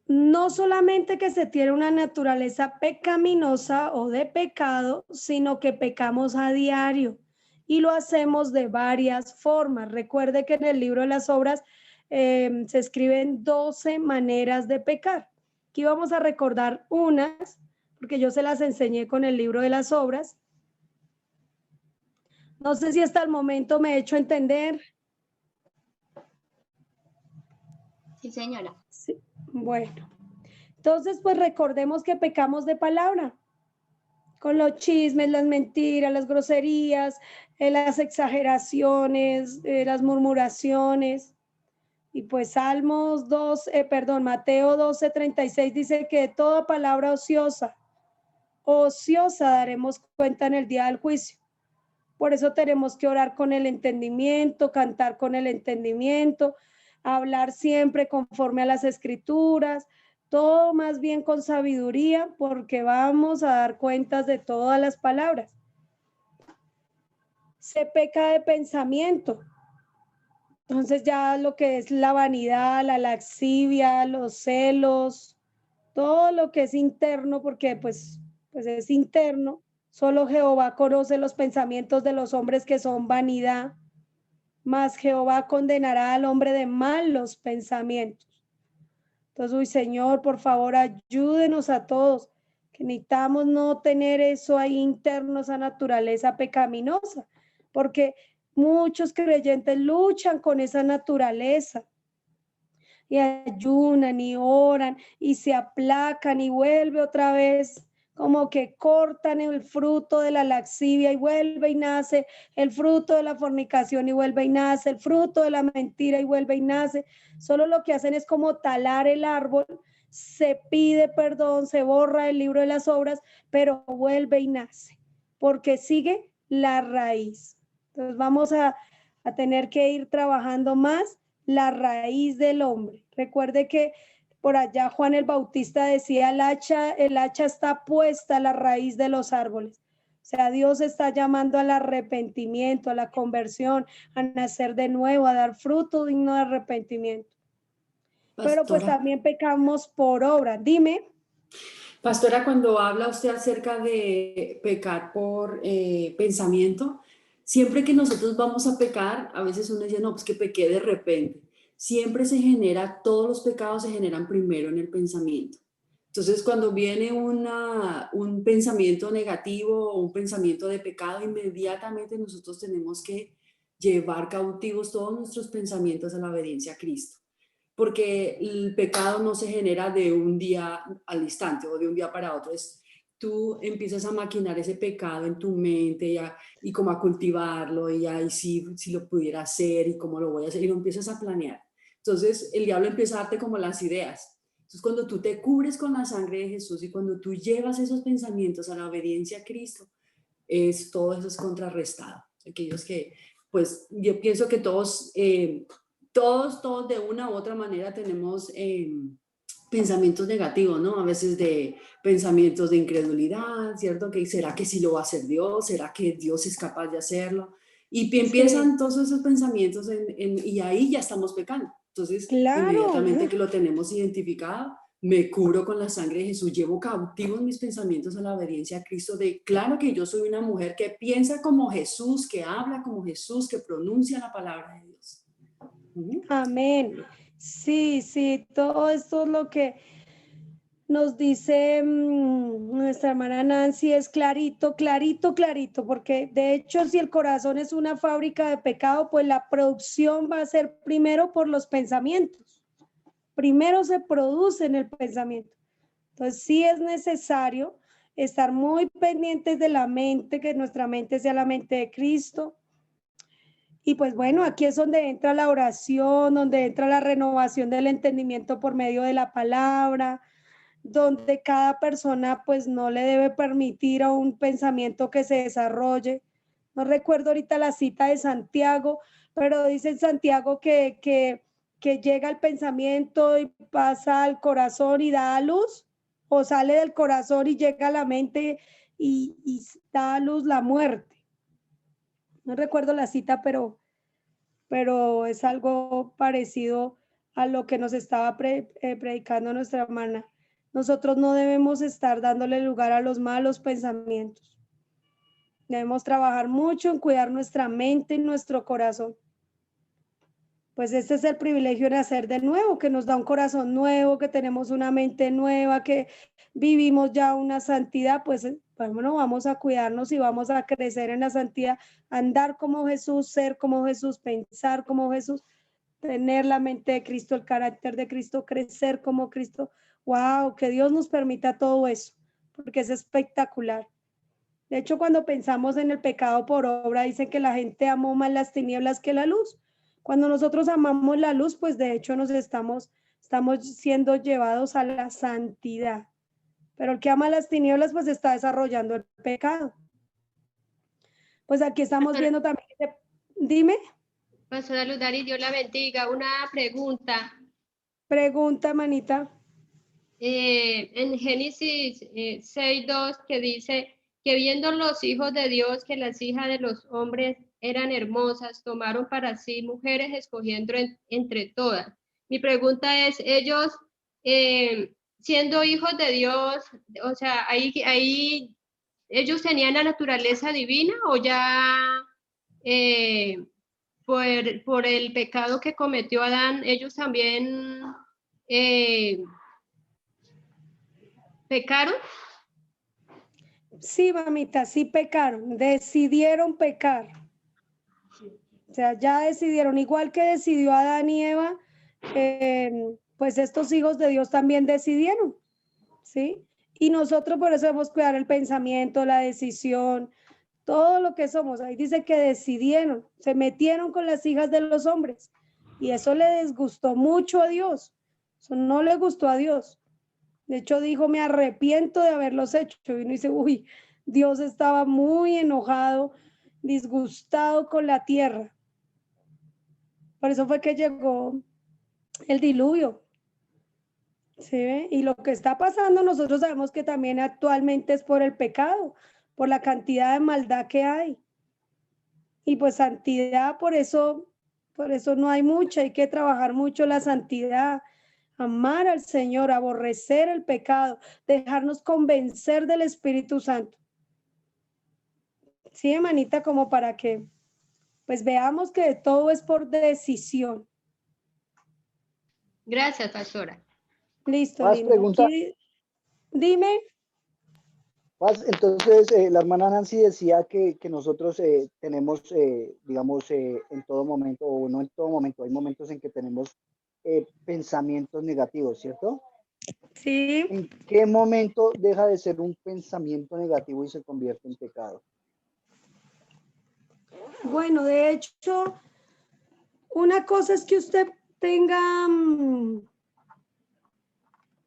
No solamente que se tiene una naturaleza pecaminosa o de pecado, sino que pecamos a diario y lo hacemos de varias formas. Recuerde que en el libro de las obras se escriben 12 maneras de pecar. Aquí vamos a recordar unas, porque yo se las enseñé con el libro de las obras. No sé si hasta el momento me he hecho entender. Sí, señora. Sí. Bueno, entonces pues recordemos que pecamos de palabra, con los chismes, las mentiras, las groserías, las exageraciones, las murmuraciones. Y pues Mateo 12:36 dice que toda palabra ociosa daremos cuenta en el día del juicio. Por eso tenemos que orar con el entendimiento, cantar con el entendimiento, hablar siempre conforme a las escrituras, todo más bien con sabiduría, porque vamos a dar cuentas de todas las palabras. Se peca de pensamiento. Entonces ya lo que es la vanidad, la lascivia, los celos, todo lo que es interno, porque pues es interno. Solo Jehová conoce los pensamientos de los hombres que son vanidad. Mas Jehová condenará al hombre de malos pensamientos. Entonces, uy, Señor, por favor, ayúdenos a todos, que necesitamos no tener eso ahí interno, esa naturaleza pecaminosa, porque muchos creyentes luchan con esa naturaleza y ayunan y oran y se aplacan y vuelve otra vez, como que cortan el fruto de la laxivia y vuelve y nace el fruto de la fornicación y vuelve y nace el fruto de la mentira y vuelve y nace. Solo lo que hacen es como talar el árbol, se pide perdón, se borra el libro de las obras, pero vuelve y nace, porque sigue la raíz. Entonces vamos a tener que ir trabajando más la raíz del hombre. Recuerde que por allá Juan el Bautista decía, el hacha está puesta a la raíz de los árboles. O sea, Dios está llamando al arrepentimiento, a la conversión, a nacer de nuevo, a dar fruto digno de arrepentimiento. Pero pues Pastora. también pecamos por obra. Dime. Pastora, cuando habla usted acerca de pecar por pensamiento, siempre que nosotros vamos a pecar, a veces uno dice, no, pues que pequé de repente. Siempre se genera, todos los pecados se generan primero en el pensamiento. Entonces, cuando viene un pensamiento negativo o un pensamiento de pecado, inmediatamente nosotros tenemos que llevar cautivos todos nuestros pensamientos a la obediencia a Cristo. Porque el pecado no se genera de un día al instante o de un día para otro. Tú empiezas a maquinar ese pecado en tu mente y como a cultivarlo y si lo pudiera hacer y cómo lo voy a hacer y lo empiezas a planear. Entonces el diablo empieza a darte como las ideas. Entonces cuando tú te cubres con la sangre de Jesús y cuando tú llevas esos pensamientos a la obediencia a Cristo, todo eso es contrarrestado. Aquellos que, pues yo pienso que todos de una u otra manera tenemos pensamientos negativos, ¿no? A veces de pensamientos de incredulidad, ¿cierto? Que ¿será que sí lo va a hacer Dios? ¿Será que Dios es capaz de hacerlo? Y empiezan todos esos pensamientos y ahí ya estamos pecando. Entonces, inmediatamente que lo tenemos identificado, me cubro con la sangre de Jesús, llevo cautivos mis pensamientos a la obediencia a Cristo, claro que yo soy una mujer que piensa como Jesús, que habla como Jesús, que pronuncia la palabra de Dios. Amén. Sí, todo esto es lo que nos dice nuestra hermana Nancy, es clarito, porque de hecho si el corazón es una fábrica de pecado, pues la producción va a ser primero por los pensamientos. Primero se produce en el pensamiento. Entonces sí es necesario estar muy pendientes de la mente, que nuestra mente sea la mente de Cristo. Y pues bueno, aquí es donde entra la oración, donde entra la renovación del entendimiento por medio de la palabra, donde cada persona pues no le debe permitir a un pensamiento que se desarrolle. No recuerdo ahorita la cita de Santiago, pero dice en Santiago que llega el pensamiento y pasa al corazón y da a luz, o sale del corazón y llega a la mente y da a luz la muerte. No recuerdo la cita, pero es algo parecido a lo que nos estaba predicando nuestra hermana. Nosotros no debemos estar dándole lugar a los malos pensamientos. Debemos trabajar mucho en cuidar nuestra mente y nuestro corazón. Pues este es el privilegio de nacer de nuevo, que nos da un corazón nuevo, que tenemos una mente nueva, que vivimos ya una santidad, pues bueno, vamos a cuidarnos y vamos a crecer en la santidad, andar como Jesús, ser como Jesús, pensar como Jesús, tener la mente de Cristo, el carácter de Cristo, crecer como Cristo. ¡Wow! Que Dios nos permita todo eso, porque es espectacular. De hecho, cuando pensamos en el pecado por obra, dicen que la gente amó más las tinieblas que la luz. Cuando nosotros amamos la luz, pues de hecho nos estamos siendo llevados a la santidad. Pero el que ama las tinieblas, pues está desarrollando el pecado. Pues aquí estamos viendo también. Dime. Pastora Ludari, Dios la bendiga. Una pregunta. Pregunta, manita. En Génesis 6:2, que dice que viendo los hijos de Dios que las hijas de los hombres eran hermosas, tomaron para sí mujeres escogiendo entre todas. Mi pregunta es, ellos siendo hijos de Dios, o sea, ahí ellos tenían la naturaleza divina o ya por el pecado que cometió Adán, ellos también ¿pecaron? Sí, mamita, sí pecaron, decidieron pecar. O sea, ya decidieron, igual que decidió Adán y Eva, pues estos hijos de Dios también decidieron, ¿sí? Y nosotros por eso debemos cuidar el pensamiento, la decisión, todo lo que somos. Ahí dice que decidieron, se metieron con las hijas de los hombres y eso le disgustó mucho a Dios. Eso no le gustó a Dios. De hecho dijo, me arrepiento de haberlos hecho. Y uno dice, uy, Dios estaba muy enojado, disgustado con la tierra. Por eso fue que llegó el diluvio. ¿Sí ve? Y lo que está pasando, nosotros sabemos que también actualmente es por el pecado, por la cantidad de maldad que hay. Y pues santidad, por eso no hay mucha, hay que trabajar mucho la santidad, amar al Señor, aborrecer el pecado, dejarnos convencer del Espíritu Santo. Sí, hermanita, como para que pues veamos que todo es por decisión. Gracias, pastora. Listo, ¿Más lindo. preguntas? Dime. Entonces, la hermana Nancy decía que nosotros tenemos, digamos, en todo momento, o no en todo momento, hay momentos en que tenemos pensamientos negativos, ¿cierto? Sí. ¿En qué momento deja de ser un pensamiento negativo y se convierte en pecado? Bueno, de hecho, una cosa es que usted tenga,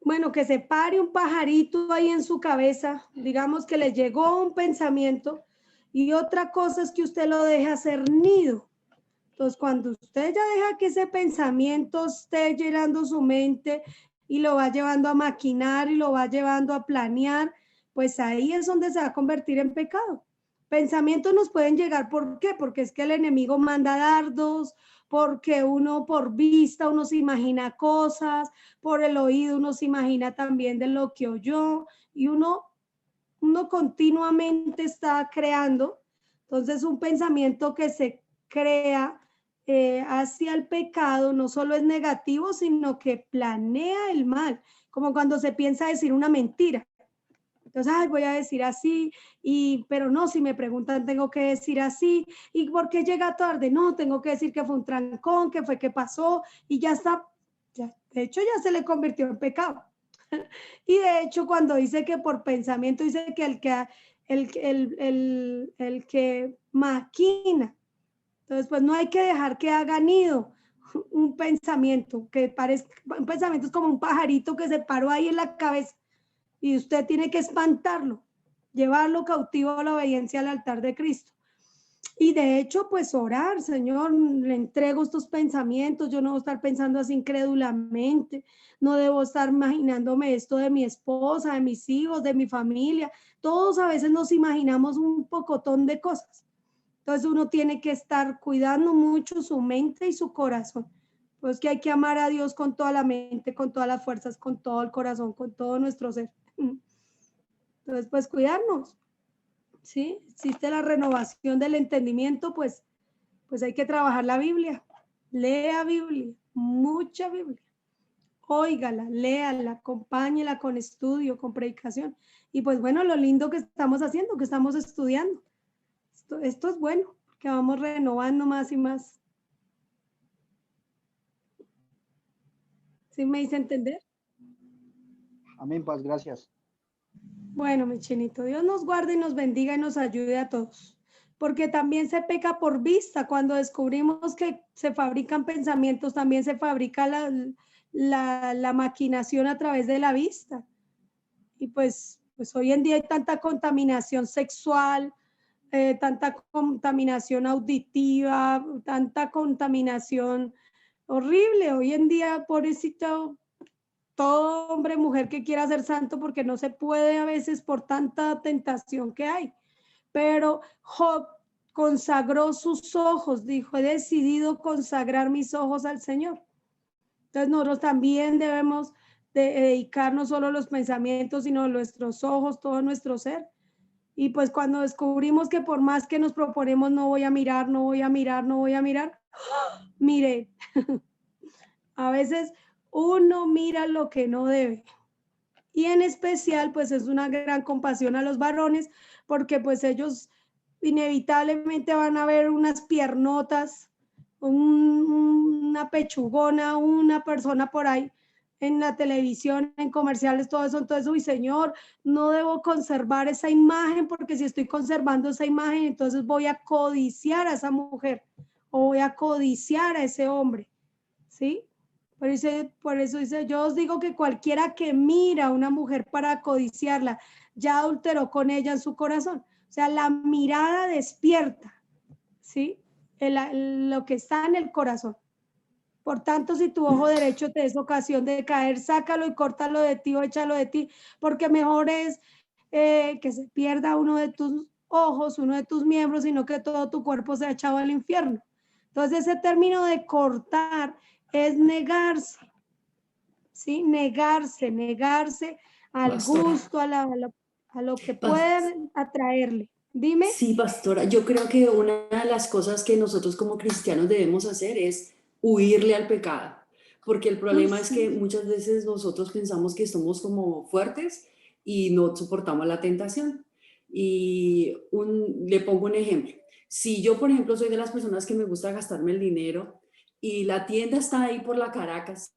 bueno, que se pare un pajarito ahí en su cabeza, digamos que le llegó un pensamiento, y otra cosa es que usted lo deje hacer nido. Entonces, cuando usted ya deja que ese pensamiento esté llenando su mente y lo va llevando a maquinar y lo va llevando a planear, pues ahí es donde se va a convertir en pecado. Pensamientos nos pueden llegar, ¿por qué? Porque es que el enemigo manda dardos, porque uno por vista, uno se imagina cosas, por el oído uno se imagina también de lo que oyó, y uno continuamente está creando. Entonces, un pensamiento que se crea hacia el pecado no solo es negativo, sino que planea el mal, como cuando se piensa decir una mentira. Entonces, ay, voy a decir así, pero no, si me preguntan tengo que decir así. ¿Y por qué llega tarde? No, tengo que decir que fue un trancón, que fue que pasó, y ya está. Ya, de hecho, ya se le convirtió en pecado. Y de hecho, cuando dice que por pensamiento, dice que el que maquina. Entonces, pues no hay que dejar que haga nido un pensamiento, que parezca, un pensamiento es como un pajarito que se paró ahí en la cabeza y usted tiene que espantarlo, llevarlo cautivo a la obediencia al altar de Cristo. Y de hecho, pues orar, Señor, le entrego estos pensamientos, yo no debo estar pensando así incrédulamente, no debo estar imaginándome esto de mi esposa, de mis hijos, de mi familia. Todos a veces nos imaginamos un pocotón de cosas. Entonces uno tiene que estar cuidando mucho su mente y su corazón. Pues que hay que amar a Dios con toda la mente, con todas las fuerzas, con todo el corazón, con todo nuestro ser. Entonces, pues cuidarnos. ¿Sí? Existe la renovación del entendimiento, pues hay que trabajar la Biblia. Lea Biblia, mucha Biblia. Óigala, léala, acompáñela con estudio, con predicación. Y pues bueno, lo lindo que estamos haciendo, que estamos estudiando. Esto es bueno, que vamos renovando más y más. ¿Sí me hice entender? Amén, paz, gracias. Bueno, mi chinito, Dios nos guarde y nos bendiga y nos ayude a todos. Porque también se peca por vista. Cuando descubrimos que se fabrican pensamientos, también se fabrica la maquinación a través de la vista. Y pues hoy en día hay tanta contaminación sexual, tanta contaminación auditiva, tanta contaminación horrible. Hoy en día, pobrecito, todo hombre, mujer que quiera ser santo, porque no se puede a veces por tanta tentación que hay. Pero Job consagró sus ojos, dijo, he decidido consagrar mis ojos al Señor. Entonces nosotros también debemos dedicar no solo los pensamientos, sino nuestros ojos, todo nuestro ser. Y pues cuando descubrimos que por más que nos proponemos, no voy a mirar, no voy a mirar, no voy a mirar, mire, a veces uno mira lo que no debe. Y en especial, pues es una gran compasión a los varones, porque pues ellos inevitablemente van a ver unas piernotas, una pechugona, una persona por ahí en la televisión, en comerciales, todo eso. Entonces, uy, Señor, no debo conservar esa imagen, porque si estoy conservando esa imagen, entonces voy a codiciar a esa mujer o voy a codiciar a ese hombre, ¿sí? Por eso dice, yo os digo que cualquiera que mira a una mujer para codiciarla, ya adulteró con ella en su corazón. O sea, la mirada despierta, ¿sí? Lo que está en el corazón. Por tanto, si tu ojo derecho te es ocasión de caer, sácalo y córtalo de ti o échalo de ti, porque mejor es que se pierda uno de tus ojos, uno de tus miembros, sino que todo tu cuerpo sea echado al infierno. Entonces, ese término de cortar es negarse, ¿sí? Negarse al Pastora. gusto, a lo que puede atraerle. Dime. Sí, pastora, yo creo que una de las cosas que nosotros como cristianos debemos hacer es huirle al pecado, porque el problema es que muchas veces nosotros pensamos que somos como fuertes y no soportamos la tentación. Y le pongo un ejemplo. Si yo, por ejemplo, soy de las personas que me gusta gastarme el dinero y la tienda está ahí por la Caracas,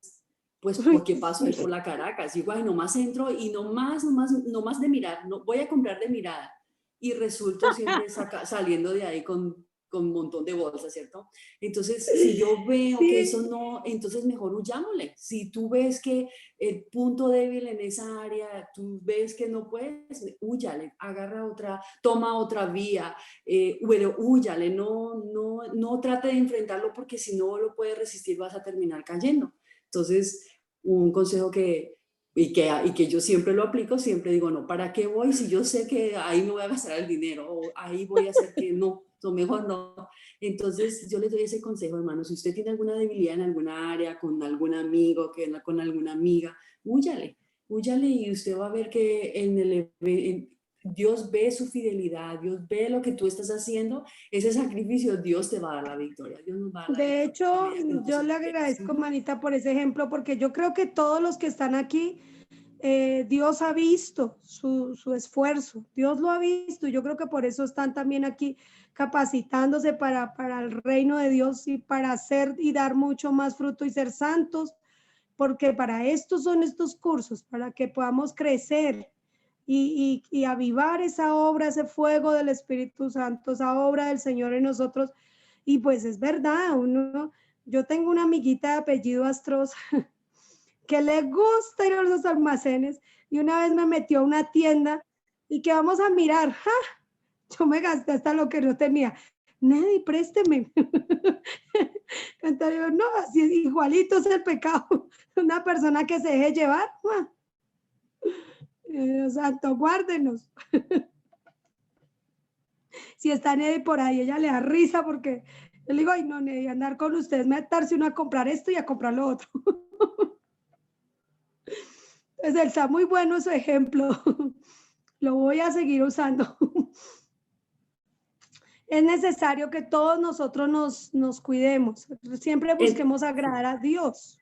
pues ¿por qué paso ahí por la Caracas? Digo, ay, nomás entro y nomás de mirar, no, voy a comprar de mirada. Y resulto siempre saliendo de ahí con un montón de bolsas, ¿cierto? Entonces, si yo veo que eso no, entonces mejor huyámosle. Si tú ves que el punto débil en esa área, tú ves que no puedes, huyale, agarra otra, toma otra vía, pero huyale, no trate de enfrentarlo, porque si no lo puedes resistir vas a terminar cayendo. Entonces, un consejo que yo siempre lo aplico, siempre digo, no, ¿para qué voy si yo sé que ahí me voy a gastar el dinero o ahí voy a hacer que no, mejor no? Entonces yo les doy ese consejo, hermano, si usted tiene alguna debilidad en alguna área, con algún amigo, con alguna amiga, huyale y usted va a ver que Dios ve su fidelidad, Dios ve lo que tú estás haciendo, ese sacrificio, Dios te va a dar la victoria. Dios nos va a dar la De hecho, victoria. yo le agradezco, manita, por ese ejemplo, porque yo creo que todos los que están aquí, Dios ha visto su esfuerzo, Dios lo ha visto, y yo creo que por eso están también aquí capacitándose para el reino de Dios y para hacer y dar mucho más fruto y ser santos, porque para esto son estos cursos, para que podamos crecer y avivar esa obra, ese fuego del Espíritu Santo, esa obra del Señor en nosotros. Y pues es verdad, yo tengo una amiguita de apellido Astroza que le gusta ir a los almacenes, y una vez me metió a una tienda y que vamos a mirar, ¡ja! Yo me gasté hasta lo que no tenía. Neddy, présteme. Entonces yo, no, así es, igualito es el pecado. Una persona que se deje llevar, Dios santo, guárdenos. Si está Neddy por ahí, ella le da risa, porque yo le digo, ay no, Neddy, andar con ustedes, meterse uno a comprar esto y a comprar lo otro. Entonces, está muy bueno su ejemplo. Lo voy a seguir usando. Es necesario que todos nosotros nos cuidemos. Siempre busquemos agradar a Dios.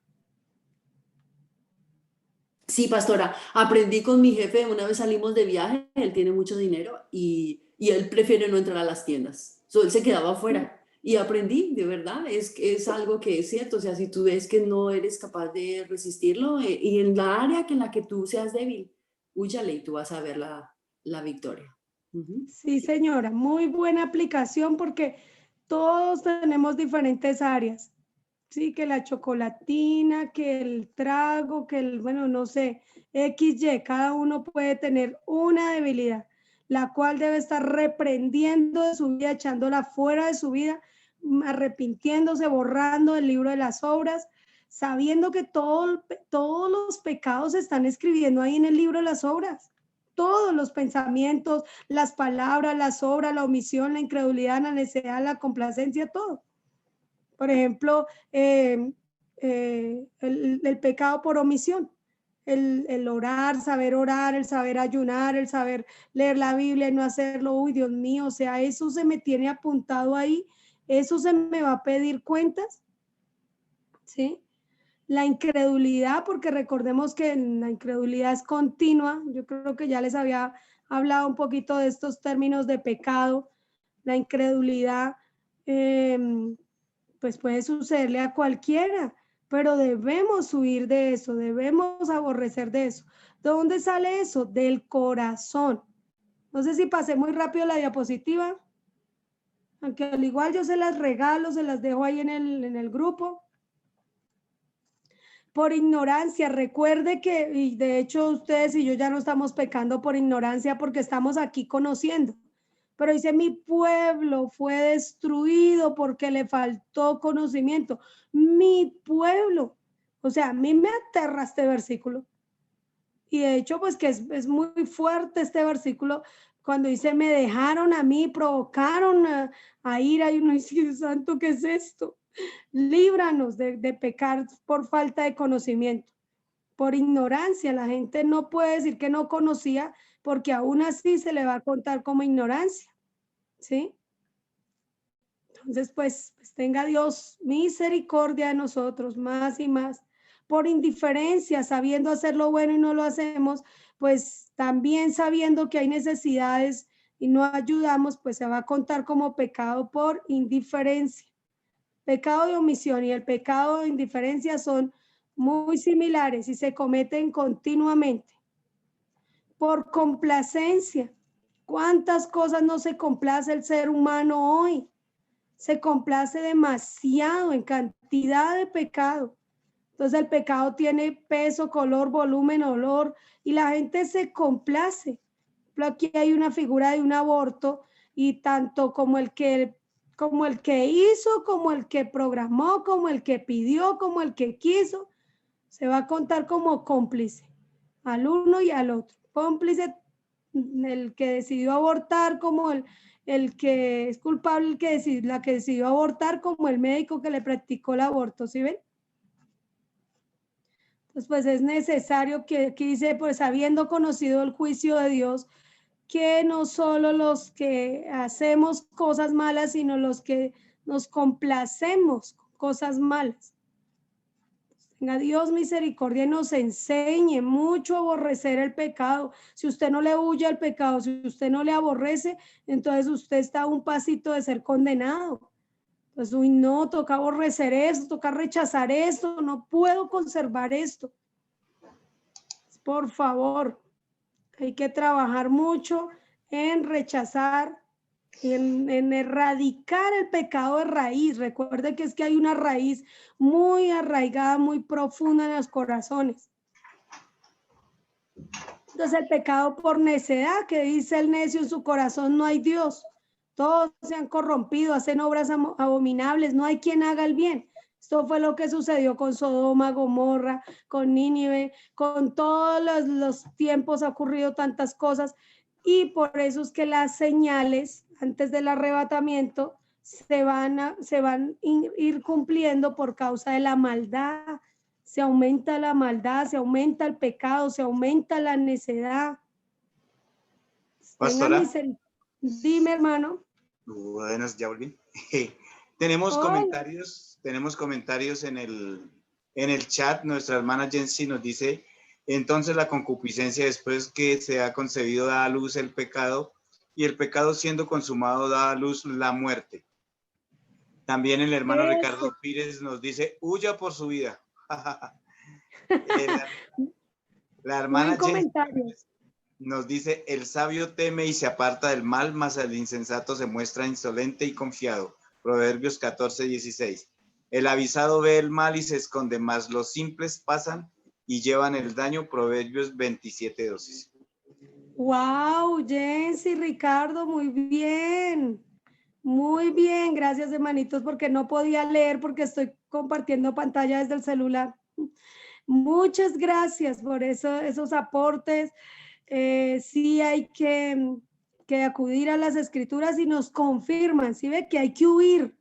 Sí, pastora, aprendí con mi jefe, una vez salimos de viaje, él tiene mucho dinero y él prefiere no entrar a las tiendas. Él se quedaba afuera. Y aprendí, de verdad, es algo que es cierto. O sea, si tú ves que no eres capaz de resistirlo, y en la área en la que tú seas débil, húyale y tú vas a ver la victoria. Sí, señora, muy buena aplicación, porque todos tenemos diferentes áreas. Sí, que la chocolatina, que el trago, bueno, no sé, XY, cada uno puede tener una debilidad, la cual debe estar reprendiendo de su vida, echándola fuera de su vida, arrepintiéndose, borrando el libro de las obras, sabiendo que todos los pecados se están escribiendo ahí en el libro de las obras. Todos los pensamientos, las palabras, las obras, la omisión, la incredulidad, la necedad, la complacencia, todo. Por ejemplo, el pecado por omisión, el orar, el saber ayunar, el saber leer la Biblia y no hacerlo. Uy, Dios mío, o sea, eso se me tiene apuntado ahí, eso se me va a pedir cuentas, ¿sí? La incredulidad, porque recordemos que la incredulidad es continua. Yo creo que ya les había hablado un poquito de estos términos de pecado. La incredulidad pues puede sucederle a cualquiera, pero debemos huir de eso, debemos aborrecer de eso. ¿De dónde sale eso? Del corazón. No sé si pasé muy rápido la diapositiva, aunque al igual yo se las regalo, se las dejo ahí en el grupo. Por ignorancia, recuerde que, y de hecho ustedes y yo ya no estamos pecando por ignorancia porque estamos aquí conociendo. Pero dice, mi pueblo fue destruido porque le faltó conocimiento. Mi pueblo. O sea, a mí me aterra este versículo. Y de hecho, pues que es muy fuerte este versículo cuando dice, me dejaron a mí, provocaron a ira. Y uno dice, santo, ¿qué es esto? Líbranos de pecar por falta de conocimiento, por ignorancia. La gente no puede decir que no conocía porque aún así se le va a contar como ignorancia, ¿sí? Entonces, pues tenga Dios misericordia de nosotros más y más. Por indiferencia, sabiendo hacer lo bueno y no lo hacemos, pues también sabiendo que hay necesidades y no ayudamos, pues se va a contar como pecado por indiferencia. Pecado de omisión y el pecado de indiferencia son muy similares y se cometen continuamente. Por complacencia. ¿Cuántas cosas no se complace el ser humano hoy? Se complace demasiado en cantidad de pecado. Entonces el pecado tiene peso, color, volumen, olor y la gente se complace. Pero aquí hay una figura de un aborto y tanto como el que hizo, como el que programó, como el que pidió, como el que quiso, se va a contar como cómplice al uno y al otro. Cómplice el que decidió abortar, como el que es culpable, la que decidió abortar, como el médico que le practicó el aborto, ¿sí ven? Entonces, pues es necesario que aquí dice, pues habiendo conocido el juicio de Dios, que no solo los que hacemos cosas malas, sino los que nos complacemos con cosas malas. Tenga Dios misericordia y nos enseñe mucho a aborrecer el pecado. Si usted no le huye al pecado, si usted no le aborrece, entonces usted está a un pasito de ser condenado. Entonces, uy, no, toca aborrecer esto, toca rechazar esto, no puedo conservar esto. Por favor. Hay que trabajar mucho en rechazar, en erradicar el pecado de raíz. Recuerde que es que hay una raíz muy arraigada, muy profunda en los corazones. Entonces el pecado por necedad, que dice el necio en su corazón, no hay Dios. Todos se han corrompido, hacen obras abominables, no hay quien haga el bien. Esto fue lo que sucedió con Sodoma, Gomorra, con Nínive, con todos los tiempos ha ocurrido tantas cosas y por eso es que las señales antes del arrebatamiento se van a ir cumpliendo por causa de la maldad. Se aumenta la maldad, se aumenta el pecado, se aumenta la necedad. Pastora. Dime, hermano. Buenas, ya volví. Tenemos comentarios en el chat. Nuestra hermana Jensi nos dice, entonces la concupiscencia después que se ha concebido da a luz el pecado y el pecado siendo consumado da a luz la muerte. También el hermano Ricardo Pires nos dice, huya por su vida. La hermana Jensi nos dice, el sabio teme y se aparta del mal, mas el insensato se muestra insolente y confiado. Proverbios 14:16. El avisado ve el mal y se esconde, mas los simples pasan y llevan el daño. Proverbios 27:12. Wow, Jensi, Ricardo, muy bien. Muy bien, gracias, hermanitos, porque no podía leer porque estoy compartiendo pantalla desde el celular. Muchas gracias por esos aportes. Sí hay que acudir a las escrituras y nos confirman, ¿sí ve? Que hay que huir,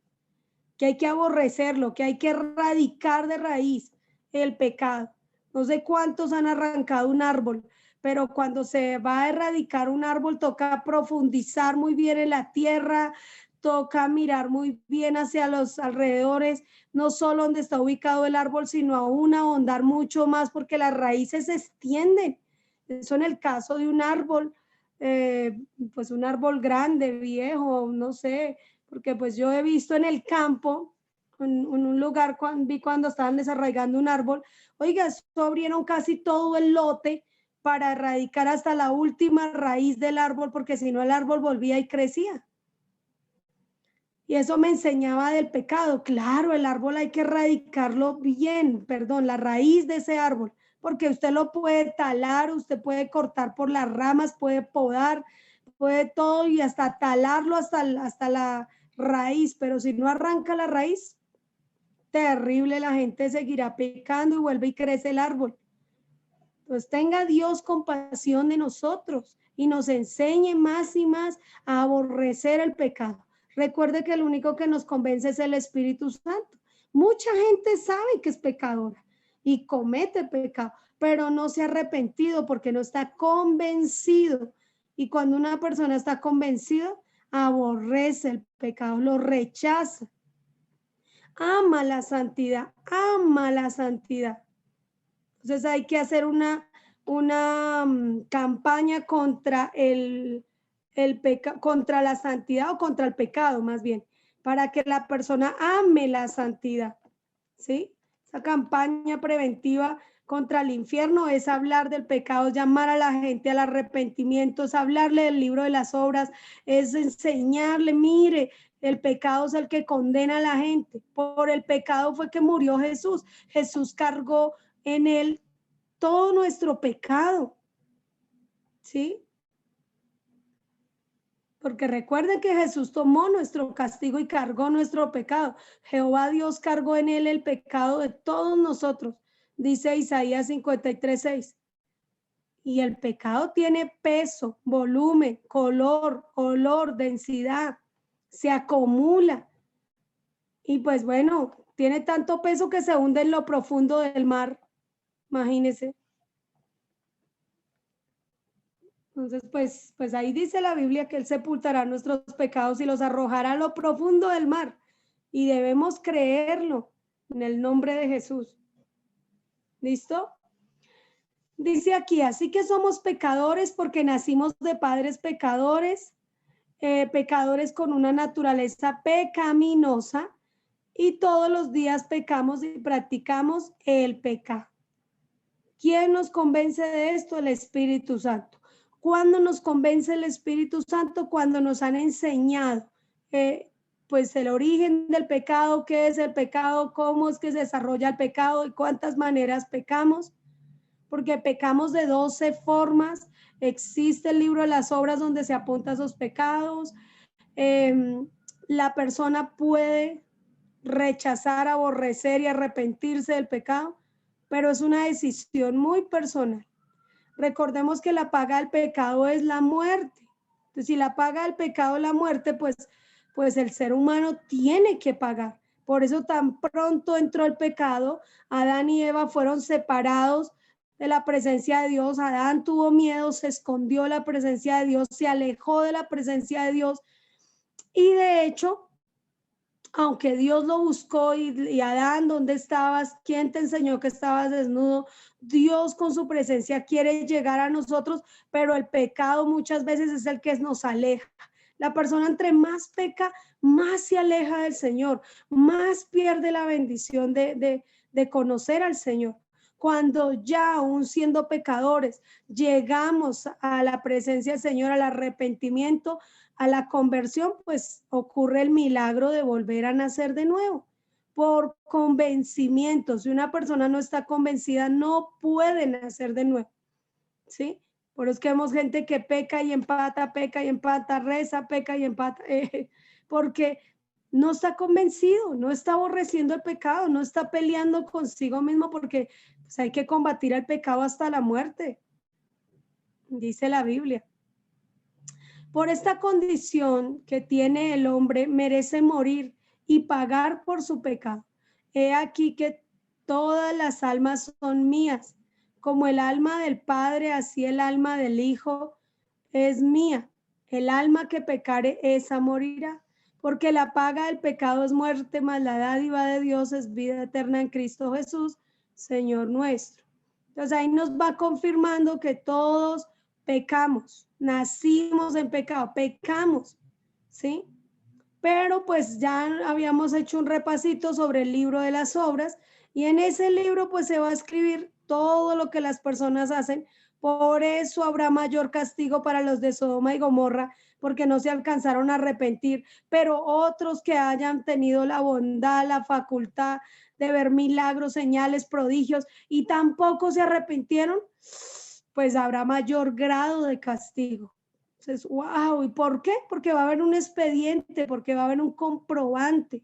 que hay que aborrecerlo, que hay que erradicar de raíz el pecado. No sé cuántos han arrancado un árbol, pero cuando se va a erradicar un árbol toca profundizar muy bien en la tierra, toca mirar muy bien hacia los alrededores, no solo donde está ubicado el árbol, sino aún ahondar mucho más porque las raíces se extienden. Eso en el caso de un árbol, pues un árbol grande, viejo, no sé, porque pues yo he visto en el campo, en un lugar, vi cuando estaban desarraigando un árbol, oiga, eso abrieron casi todo el lote para erradicar hasta la última raíz del árbol, porque si no el árbol volvía y crecía. Y eso me enseñaba del pecado. Claro, el árbol hay que erradicarlo bien, perdón, la raíz de ese árbol, porque usted lo puede talar, usted puede cortar por las ramas, puede podar, puede todo y hasta talarlo hasta la raíz, pero si no arranca la raíz, terrible, la gente seguirá pecando y vuelve y crece el árbol. Entonces tenga Dios compasión de nosotros y nos enseñe más y más a aborrecer el pecado. Recuerde que el único que nos convence es el Espíritu Santo. Mucha gente sabe que es pecadora y comete pecado, pero no se ha arrepentido porque no está convencido. Y cuando una persona está convencida, aborrece el pecado, lo rechaza. Ama la santidad, ama la santidad. Entonces hay que hacer una campaña contra contra la santidad o contra el pecado más bien, para que la persona ame la santidad, ¿sí? Esa campaña preventiva contra el infierno es hablar del pecado, llamar a la gente al arrepentimiento, es hablarle del libro de las obras, es enseñarle, mire, el pecado es el que condena a la gente. Por el pecado fue que murió Jesús. Jesús cargó en él todo nuestro pecado, ¿sí? Porque recuerden que Jesús tomó nuestro castigo y cargó nuestro pecado. Jehová Dios cargó en él el pecado de todos nosotros, dice Isaías 53:6. Y el pecado tiene peso, volumen, color, olor, densidad, se acumula. Y pues bueno, tiene tanto peso que se hunde en lo profundo del mar. Imagínense. Entonces, pues ahí dice la Biblia que Él sepultará nuestros pecados y los arrojará a lo profundo del mar. Y debemos creerlo en el nombre de Jesús. ¿Listo? Dice aquí, así que somos pecadores porque nacimos de padres pecadores, pecadores con una naturaleza pecaminosa, y todos los días pecamos y practicamos el pecado. ¿Quién nos convence de esto? El Espíritu Santo. ¿Cuándo nos convence el Espíritu Santo? Cuando nos han enseñado pues el origen del pecado, qué es el pecado, cómo es que se desarrolla el pecado y cuántas maneras pecamos. Porque pecamos de 12 formas. Existe el libro de las obras donde se apunta esos pecados. La persona puede rechazar, aborrecer y arrepentirse del pecado, pero es una decisión muy personal. Recordemos que la paga del pecado es la muerte. Entonces, si la paga del pecado es la muerte, pues el ser humano tiene que pagar. Por eso tan pronto entró el pecado, Adán y Eva fueron separados de la presencia de Dios. Adán tuvo miedo, se escondió de la presencia de Dios, se alejó de la presencia de Dios. Y de hecho, aunque Dios lo buscó y Adán, ¿dónde estabas? ¿Quién te enseñó que estabas desnudo? Dios con su presencia quiere llegar a nosotros, pero el pecado muchas veces es el que nos aleja. La persona entre más peca, más se aleja del Señor, más pierde la bendición de conocer al Señor. Cuando ya, aún siendo pecadores, llegamos a la presencia del Señor, al arrepentimiento, a la conversión, pues ocurre el milagro de volver a nacer de nuevo. Por convencimiento, si una persona no está convencida, no puede nacer de nuevo, ¿sí? Por eso es que vemos gente que peca y empata, reza, peca y empata, porque no está convencido, no está aborreciendo el pecado, no está peleando consigo mismo, porque pues, hay que combatir el pecado hasta la muerte, dice la Biblia. Por esta condición que tiene el hombre, merece morir y pagar por su pecado. He aquí que todas las almas son mías. Como el alma del Padre, así el alma del Hijo es mía. El alma que pecare, esa morirá. porque la paga del pecado es muerte, mas la dádiva de Dios es vida eterna en Cristo Jesús, Señor nuestro. Entonces ahí nos va confirmando que todos pecamos, nacimos en pecado, pecamos, ¿sí? Pero pues ya habíamos hecho un repasito sobre el libro de las obras y en ese libro pues se va a escribir todo lo que las personas hacen. Por eso habrá mayor castigo para los de Sodoma y Gomorra, porque no se alcanzaron a arrepentir, pero otros que hayan tenido la bondad, la facultad de ver milagros, señales, prodigios y tampoco se arrepintieron, pues habrá mayor grado de castigo. Entonces, wow, ¿y por qué? Porque va a haber un expediente, porque va a haber un comprobante.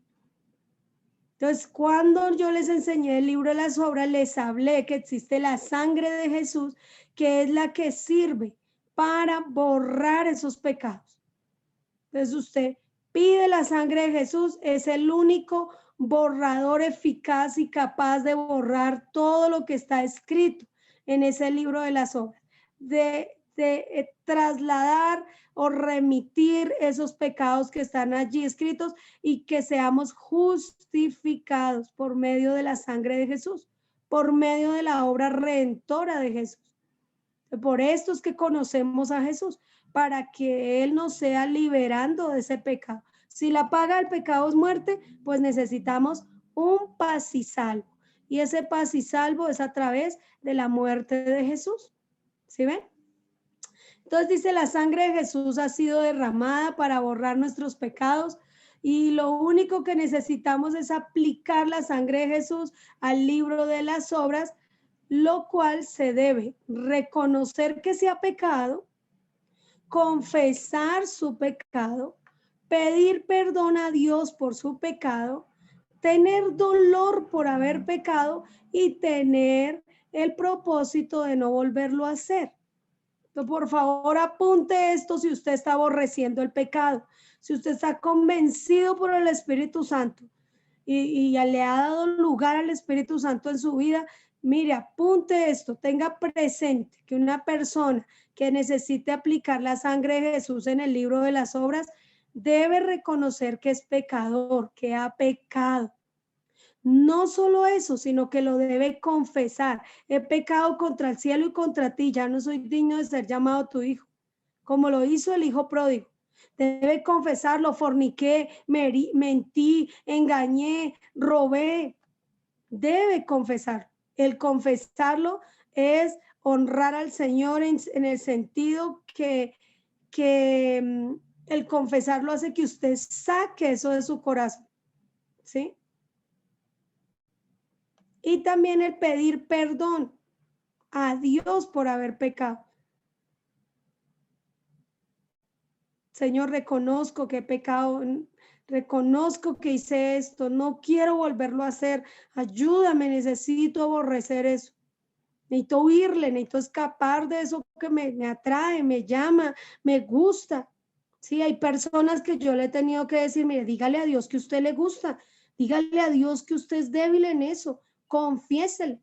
Entonces, cuando yo les enseñé el libro de las obras, les hablé que existe la sangre de Jesús, que es la que sirve para borrar esos pecados. Entonces, usted pide la sangre de Jesús, es el único borrador eficaz y capaz de borrar todo lo que está escrito en ese libro de las obras, de trasladar o remitir esos pecados que están allí escritos y que seamos justificados por medio de la sangre de Jesús, por medio de la obra redentora de Jesús. Por esto es que conocemos a Jesús, para que Él nos sea liberando de ese pecado. Si la paga del pecado es muerte, pues necesitamos un paz y salvo. Y ese paz y salvo es a través de la muerte de Jesús. ¿Sí ven? Entonces dice, la sangre de Jesús ha sido derramada para borrar nuestros pecados y lo único que necesitamos es aplicar la sangre de Jesús al libro de las obras, lo cual se debe reconocer que se ha pecado, confesar su pecado, pedir perdón a Dios por su pecado, tener dolor por haber pecado y tener el propósito de no volverlo a hacer. Entonces, por favor, apunte esto si usted está aborreciendo el pecado, si usted está convencido por el Espíritu Santo y le ha dado lugar al Espíritu Santo en su vida. Mire, apunte esto, tenga presente que una persona que necesite aplicar la sangre de Jesús en el libro de las obras debe reconocer que es pecador, que ha pecado. No solo eso, sino que lo debe confesar. He pecado contra el cielo y contra ti, ya no soy digno de ser llamado tu hijo, como lo hizo el hijo pródigo. Debe confesarlo, forniqué, mentí, engañé, robé. Debe confesar. El confesarlo es honrar al Señor en el sentido que el confesarlo hace que usted saque eso de su corazón, ¿sí? Y también el pedir perdón a Dios por haber pecado. Señor, reconozco que he pecado, reconozco que hice esto, no quiero volverlo a hacer, ayúdame, necesito aborrecer eso, necesito huirle, necesito escapar de eso que me atrae, me llama, me gusta. Sí, hay personas que yo le he tenido que decir, mire, dígale a Dios que a usted le gusta, dígale a Dios que usted es débil en eso, confiésele,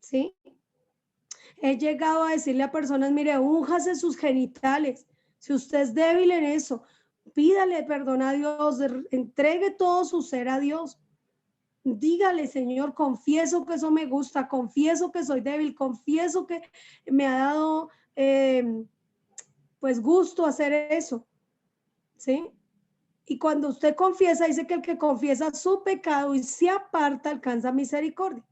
¿sí? He llegado a decirle a personas, mire, únjase sus genitales, si usted es débil en eso, pídale perdón a Dios, entregue todo su ser a Dios. Dígale, Señor, confieso que eso me gusta, confieso que soy débil, confieso que me ha dado pues gusto hacer eso, ¿sí? Y cuando usted confiesa, dice que el que confiesa su pecado y se aparta alcanza misericordia.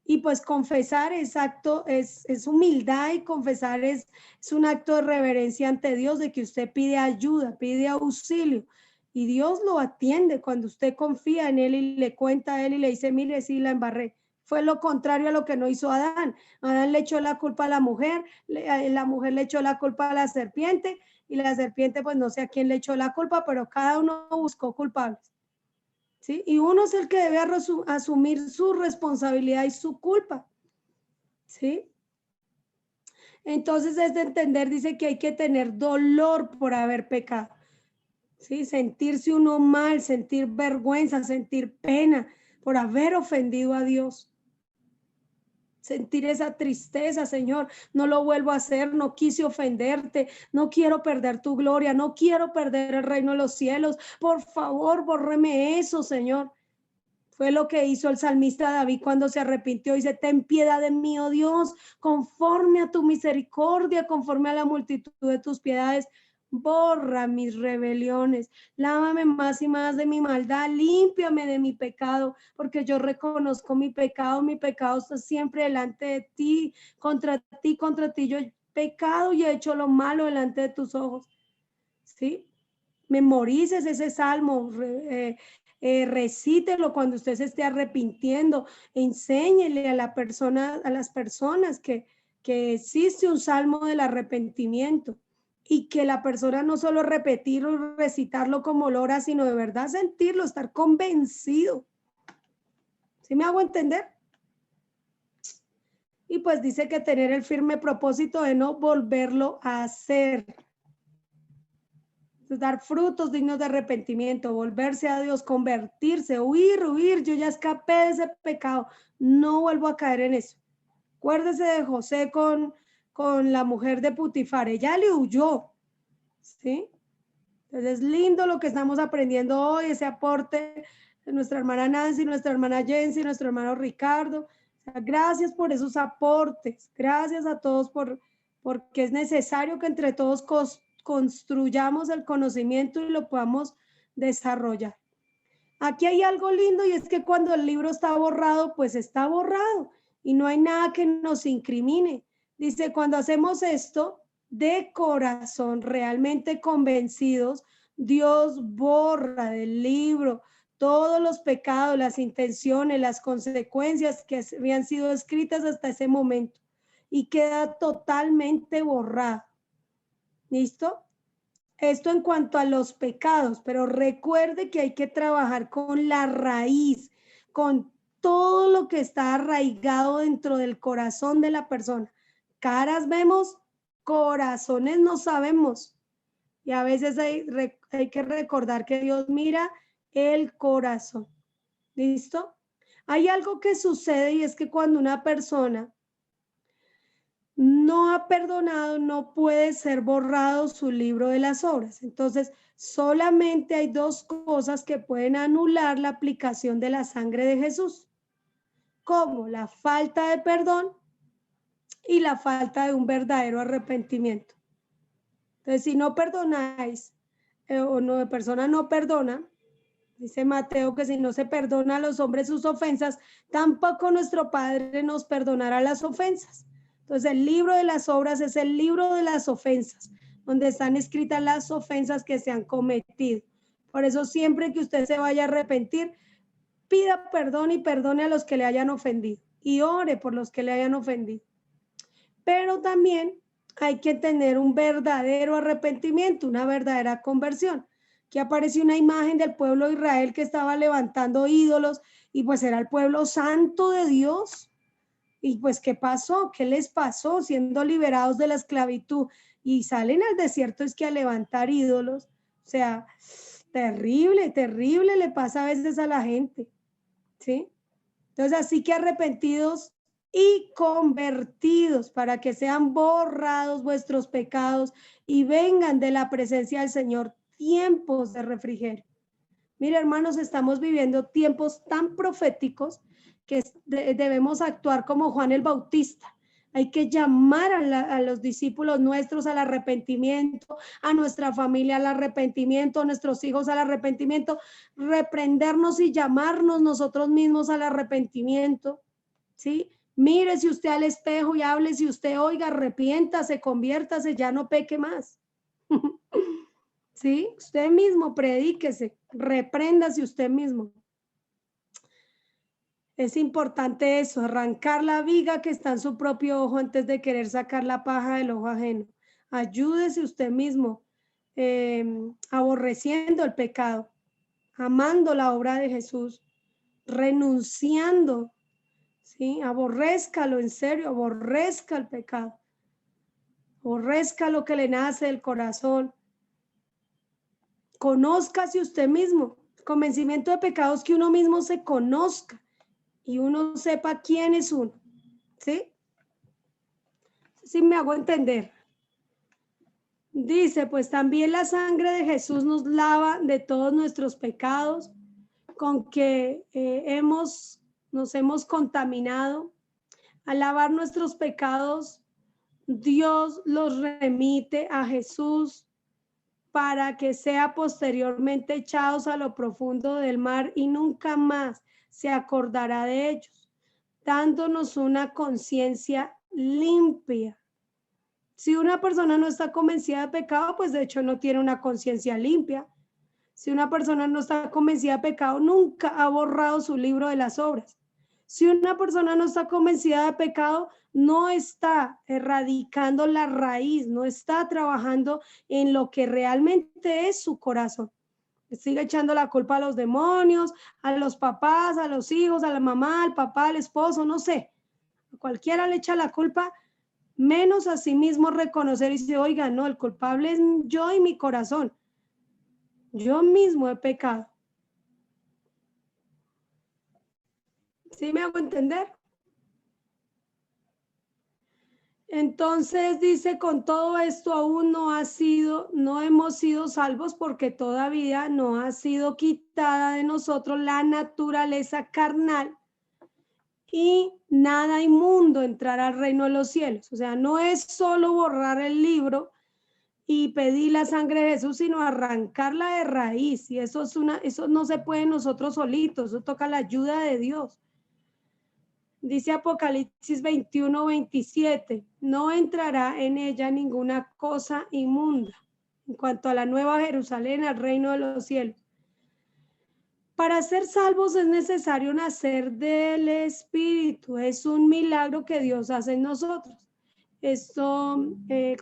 Y pues confesar es humildad, y confesar es un acto de reverencia ante Dios, de que usted pide ayuda, pide auxilio. Y Dios lo atiende cuando usted confía en Él y le cuenta a Él y le dice, mire, sí, la embarré. Fue lo contrario a lo que no hizo Adán. Adán le echó la culpa a la mujer le echó la culpa a la serpiente, y la serpiente, pues no sé a quién le echó la culpa, pero cada uno buscó culpables. ¿Sí? Y uno es el que debe asumir su responsabilidad y su culpa. ¿Sí? Entonces, es de entender, dice que hay que tener dolor por haber pecado. ¿Sí? Sentirse uno mal, sentir vergüenza, sentir pena por haber ofendido a Dios. sentir esa tristeza, Señor. No lo vuelvo a hacer, no quise ofenderte, no quiero perder tu gloria, no quiero perder el reino de los cielos. Por favor, bórreme eso, Señor. Fue lo que hizo el salmista David cuando se arrepintió y dice, ten piedad de mí, oh Dios, conforme a tu misericordia, conforme a la multitud de tus piedades. Borra mis rebeliones, lávame más y más de mi maldad, límpiame de mi pecado, porque yo reconozco mi pecado está siempre delante de ti, contra ti, yo he pecado y he hecho lo malo delante de tus ojos, ¿sí? Memorices ese salmo, recítelo cuando usted se esté arrepintiendo, enséñele a las personas que existe un salmo del arrepentimiento. Y que la persona no solo repetirlo, recitarlo como lo ora, sino de verdad sentirlo, estar convencido. ¿Sí me hago entender? Y pues dice que tener el firme propósito de no volverlo a hacer. Dar frutos dignos de arrepentimiento, volverse a Dios, convertirse, huir. Yo ya escapé de ese pecado, no vuelvo a caer en eso. Acuérdese de José con la mujer de Putifar, ella le huyó, ¿sí? Entonces es lindo lo que estamos aprendiendo hoy, ese aporte de nuestra hermana Nancy, nuestra hermana Jency, nuestro hermano Ricardo. O sea, gracias por esos aportes, gracias a todos porque es necesario que entre todos construyamos el conocimiento y lo podamos desarrollar. Aquí hay algo lindo y es que cuando el libro está borrado, pues está borrado y no hay nada que nos incrimine. Dice, cuando hacemos esto de corazón, realmente convencidos, Dios borra del libro todos los pecados, las intenciones, las consecuencias que habían sido escritas hasta ese momento y queda totalmente borrado. ¿Listo? Esto en cuanto a los pecados, pero recuerde que hay que trabajar con la raíz, con todo lo que está arraigado dentro del corazón de la persona. Caras vemos, corazones no sabemos. Y a veces hay que recordar que Dios mira el corazón. ¿Listo? Hay algo que sucede y es que cuando una persona no ha perdonado, no puede ser borrado su libro de las obras. Entonces, solamente hay dos cosas que pueden anular la aplicación de la sangre de Jesús, como la falta de perdón y la falta de un verdadero arrepentimiento. Entonces, si no perdonáis o no, persona no perdona, dice Mateo que si no se perdona a los hombres sus ofensas, tampoco nuestro Padre nos perdonará las ofensas. Entonces, el libro de las obras es el libro de las ofensas, donde están escritas las ofensas que se han cometido. Por eso, siempre que usted se vaya a arrepentir, pida perdón y perdone a los que le hayan ofendido y ore por los que le hayan ofendido. Pero también hay que tener un verdadero arrepentimiento, una verdadera conversión. Aquí aparece una imagen del pueblo de Israel que estaba levantando ídolos y pues era el pueblo santo de Dios. Y pues, ¿qué pasó? ¿Qué les pasó siendo liberados de la esclavitud? Y salen al desierto es que a levantar ídolos. O sea, terrible, terrible le pasa a veces a la gente, ¿sí? Entonces, así que arrepentidos y convertidos para que sean borrados vuestros pecados y vengan de la presencia del Señor tiempos de refrigerio. Mira, hermanos, estamos viviendo tiempos tan proféticos que debemos actuar como Juan el Bautista. Hay que llamar a los discípulos nuestros al arrepentimiento, a nuestra familia al arrepentimiento, a nuestros hijos al arrepentimiento, reprendernos y llamarnos nosotros mismos al arrepentimiento, ¿sí? Mírese usted al espejo y háblese usted, oiga, arrepiéntase, conviértase, ya no peque más. ¿Sí? Usted mismo predíquese, repréndase usted mismo. Es importante eso, arrancar la viga que está en su propio ojo antes de querer sacar la paja del ojo ajeno. Ayúdese usted mismo, aborreciendo el pecado, amando la obra de Jesús, renunciando, ¿sí? Aborrézcalo, en serio, aborrezca el pecado, aborrezca lo que le nace del corazón. Conózcase usted mismo, convencimiento de pecados, que uno mismo se conozca y uno sepa quién es uno. ¿Sí? Sí me hago entender. Dice, pues también la sangre de Jesús nos lava de todos nuestros pecados, con que nos hemos contaminado. Al lavar nuestros pecados, Dios los remite a Jesús para que sea posteriormente echados a lo profundo del mar y nunca más se acordará de ellos, dándonos una conciencia limpia. Si una persona no está convencida de pecado, pues de hecho no tiene una conciencia limpia. Si una persona no está convencida de pecado, nunca ha borrado su libro de las obras. Si una persona no está convencida de pecado, no está erradicando la raíz, no está trabajando en lo que realmente es su corazón. Sigue echando la culpa a los demonios, a los papás, a los hijos, a la mamá, al papá, al esposo, no sé. A cualquiera le echa la culpa, menos a sí mismo reconocer y decir, oiga, no, el culpable es yo y mi corazón. Yo mismo he pecado. ¿Sí me hago entender? Entonces dice, con todo esto aún no hemos sido salvos porque todavía no ha sido quitada de nosotros la naturaleza carnal y nada inmundo entrará al reino de los cielos. O sea, no es solo borrar el libro y pedir la sangre de Jesús, sino arrancarla de raíz. Y eso no se puede nosotros solitos, eso toca la ayuda de Dios. Dice Apocalipsis 21:27, no entrará en ella ninguna cosa inmunda. En cuanto a la nueva Jerusalén, al reino de los cielos. Para ser salvos es necesario nacer del Espíritu. Es un milagro que Dios hace en nosotros. Esto,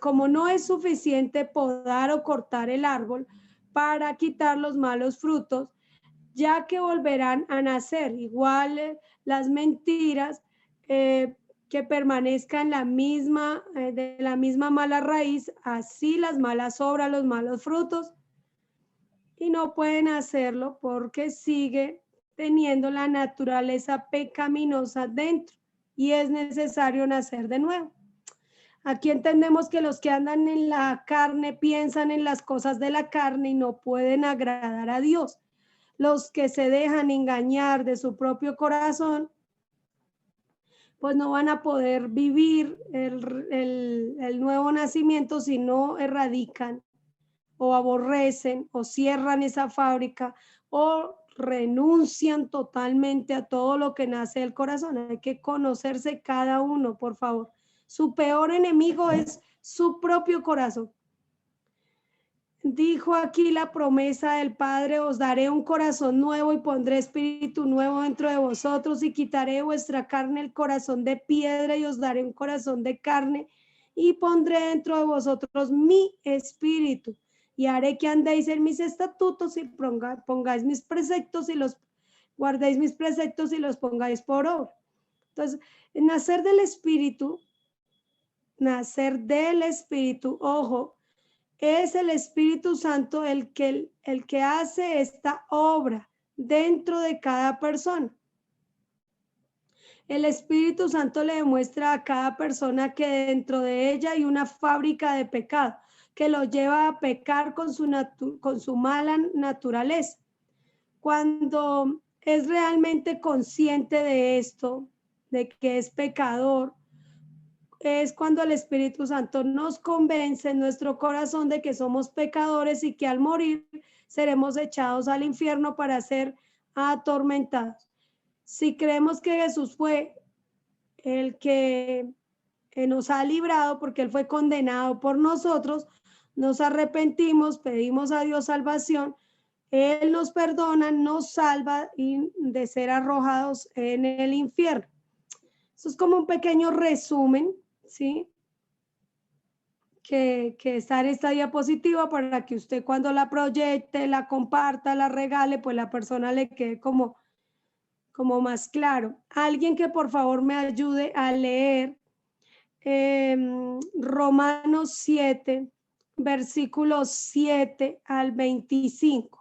como no es suficiente podar o cortar el árbol para quitar los malos frutos, ya que volverán a nacer. Igual las mentiras que permanezcan de la misma mala raíz, así las malas obras, los malos frutos, y no pueden hacerlo porque sigue teniendo la naturaleza pecaminosa dentro y es necesario nacer de nuevo. Aquí entendemos que los que andan en la carne piensan en las cosas de la carne y no pueden agradar a Dios. Los que se dejan engañar de su propio corazón, pues no van a poder vivir el nuevo nacimiento si no erradican o aborrecen o cierran esa fábrica o renuncian totalmente a todo lo que nace del corazón. Hay que conocerse cada uno, por favor. Su peor enemigo es su propio corazón. Dijo aquí la promesa del Padre, os daré un corazón nuevo y pondré espíritu nuevo dentro de vosotros y quitaré de vuestra carne el corazón de piedra y os daré un corazón de carne y pondré dentro de vosotros mi espíritu y haré que andéis en mis estatutos y pongáis mis preceptos y los guardéis mis preceptos y los pongáis por obra. Entonces, nacer del espíritu, ojo, es el Espíritu Santo el que hace esta obra dentro de cada persona. El Espíritu Santo le demuestra a cada persona que dentro de ella hay una fábrica de pecado que lo lleva a pecar con su mala naturaleza. Cuando es realmente consciente de esto, de que es pecador, es cuando el Espíritu Santo nos convence en nuestro corazón de que somos pecadores y que al morir seremos echados al infierno para ser atormentados. Si creemos que Jesús fue el que nos ha librado porque Él fue condenado por nosotros, nos arrepentimos, pedimos a Dios salvación, Él nos perdona, nos salva y de ser arrojados en el infierno. Eso es como un pequeño resumen, ¿sí? Que está en esta diapositiva para que usted cuando la proyecte, la comparta, la regale, pues la persona le quede como más claro. Alguien que por favor me ayude a leer Romanos 7, versículos 7 al 25.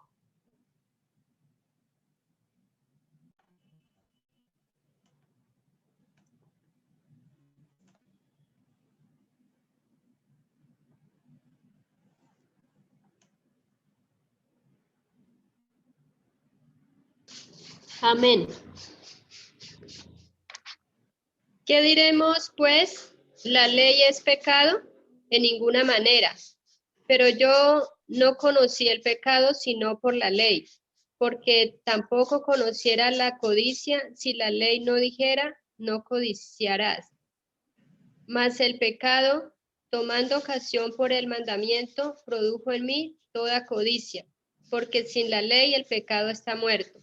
Amén. ¿Qué diremos, pues? ¿La ley es pecado? En ninguna manera. Pero yo no conocí el pecado sino por la ley, porque tampoco conociera la codicia si la ley no dijera, no codiciarás. Mas el pecado, tomando ocasión por el mandamiento, produjo en mí toda codicia, porque sin la ley el pecado está muerto.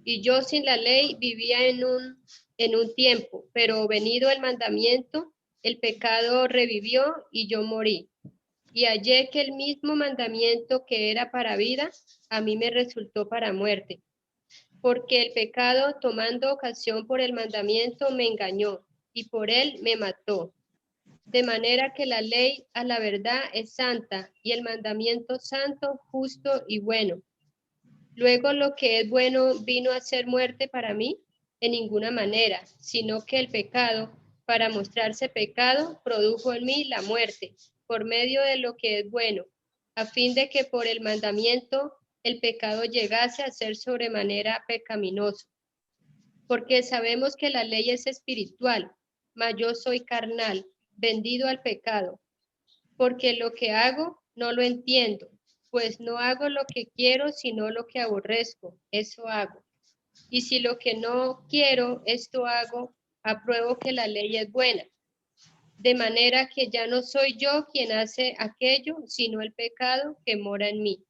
Y yo sin la ley vivía en un tiempo, pero venido el mandamiento, el pecado revivió y yo morí. Y hallé que el mismo mandamiento que era para vida, a mí me resultó para muerte. Porque el pecado, tomando ocasión por el mandamiento, me engañó, y por él me mató. De manera que la ley a la verdad es santa, y el mandamiento santo, justo y bueno. Luego lo que es bueno vino a ser muerte para mí, en ninguna manera, sino que el pecado, para mostrarse pecado, produjo en mí la muerte, por medio de lo que es bueno, a fin de que por el mandamiento el pecado llegase a ser sobremanera pecaminoso. Porque sabemos que la ley es espiritual, mas yo soy carnal, vendido al pecado. Porque lo que hago no lo entiendo, pues no hago lo que quiero, sino lo que aborrezco, eso hago. Y si lo que no quiero, esto hago, apruebo que la ley es buena. De manera que ya no soy yo quien hace aquello, sino el pecado que mora en mí.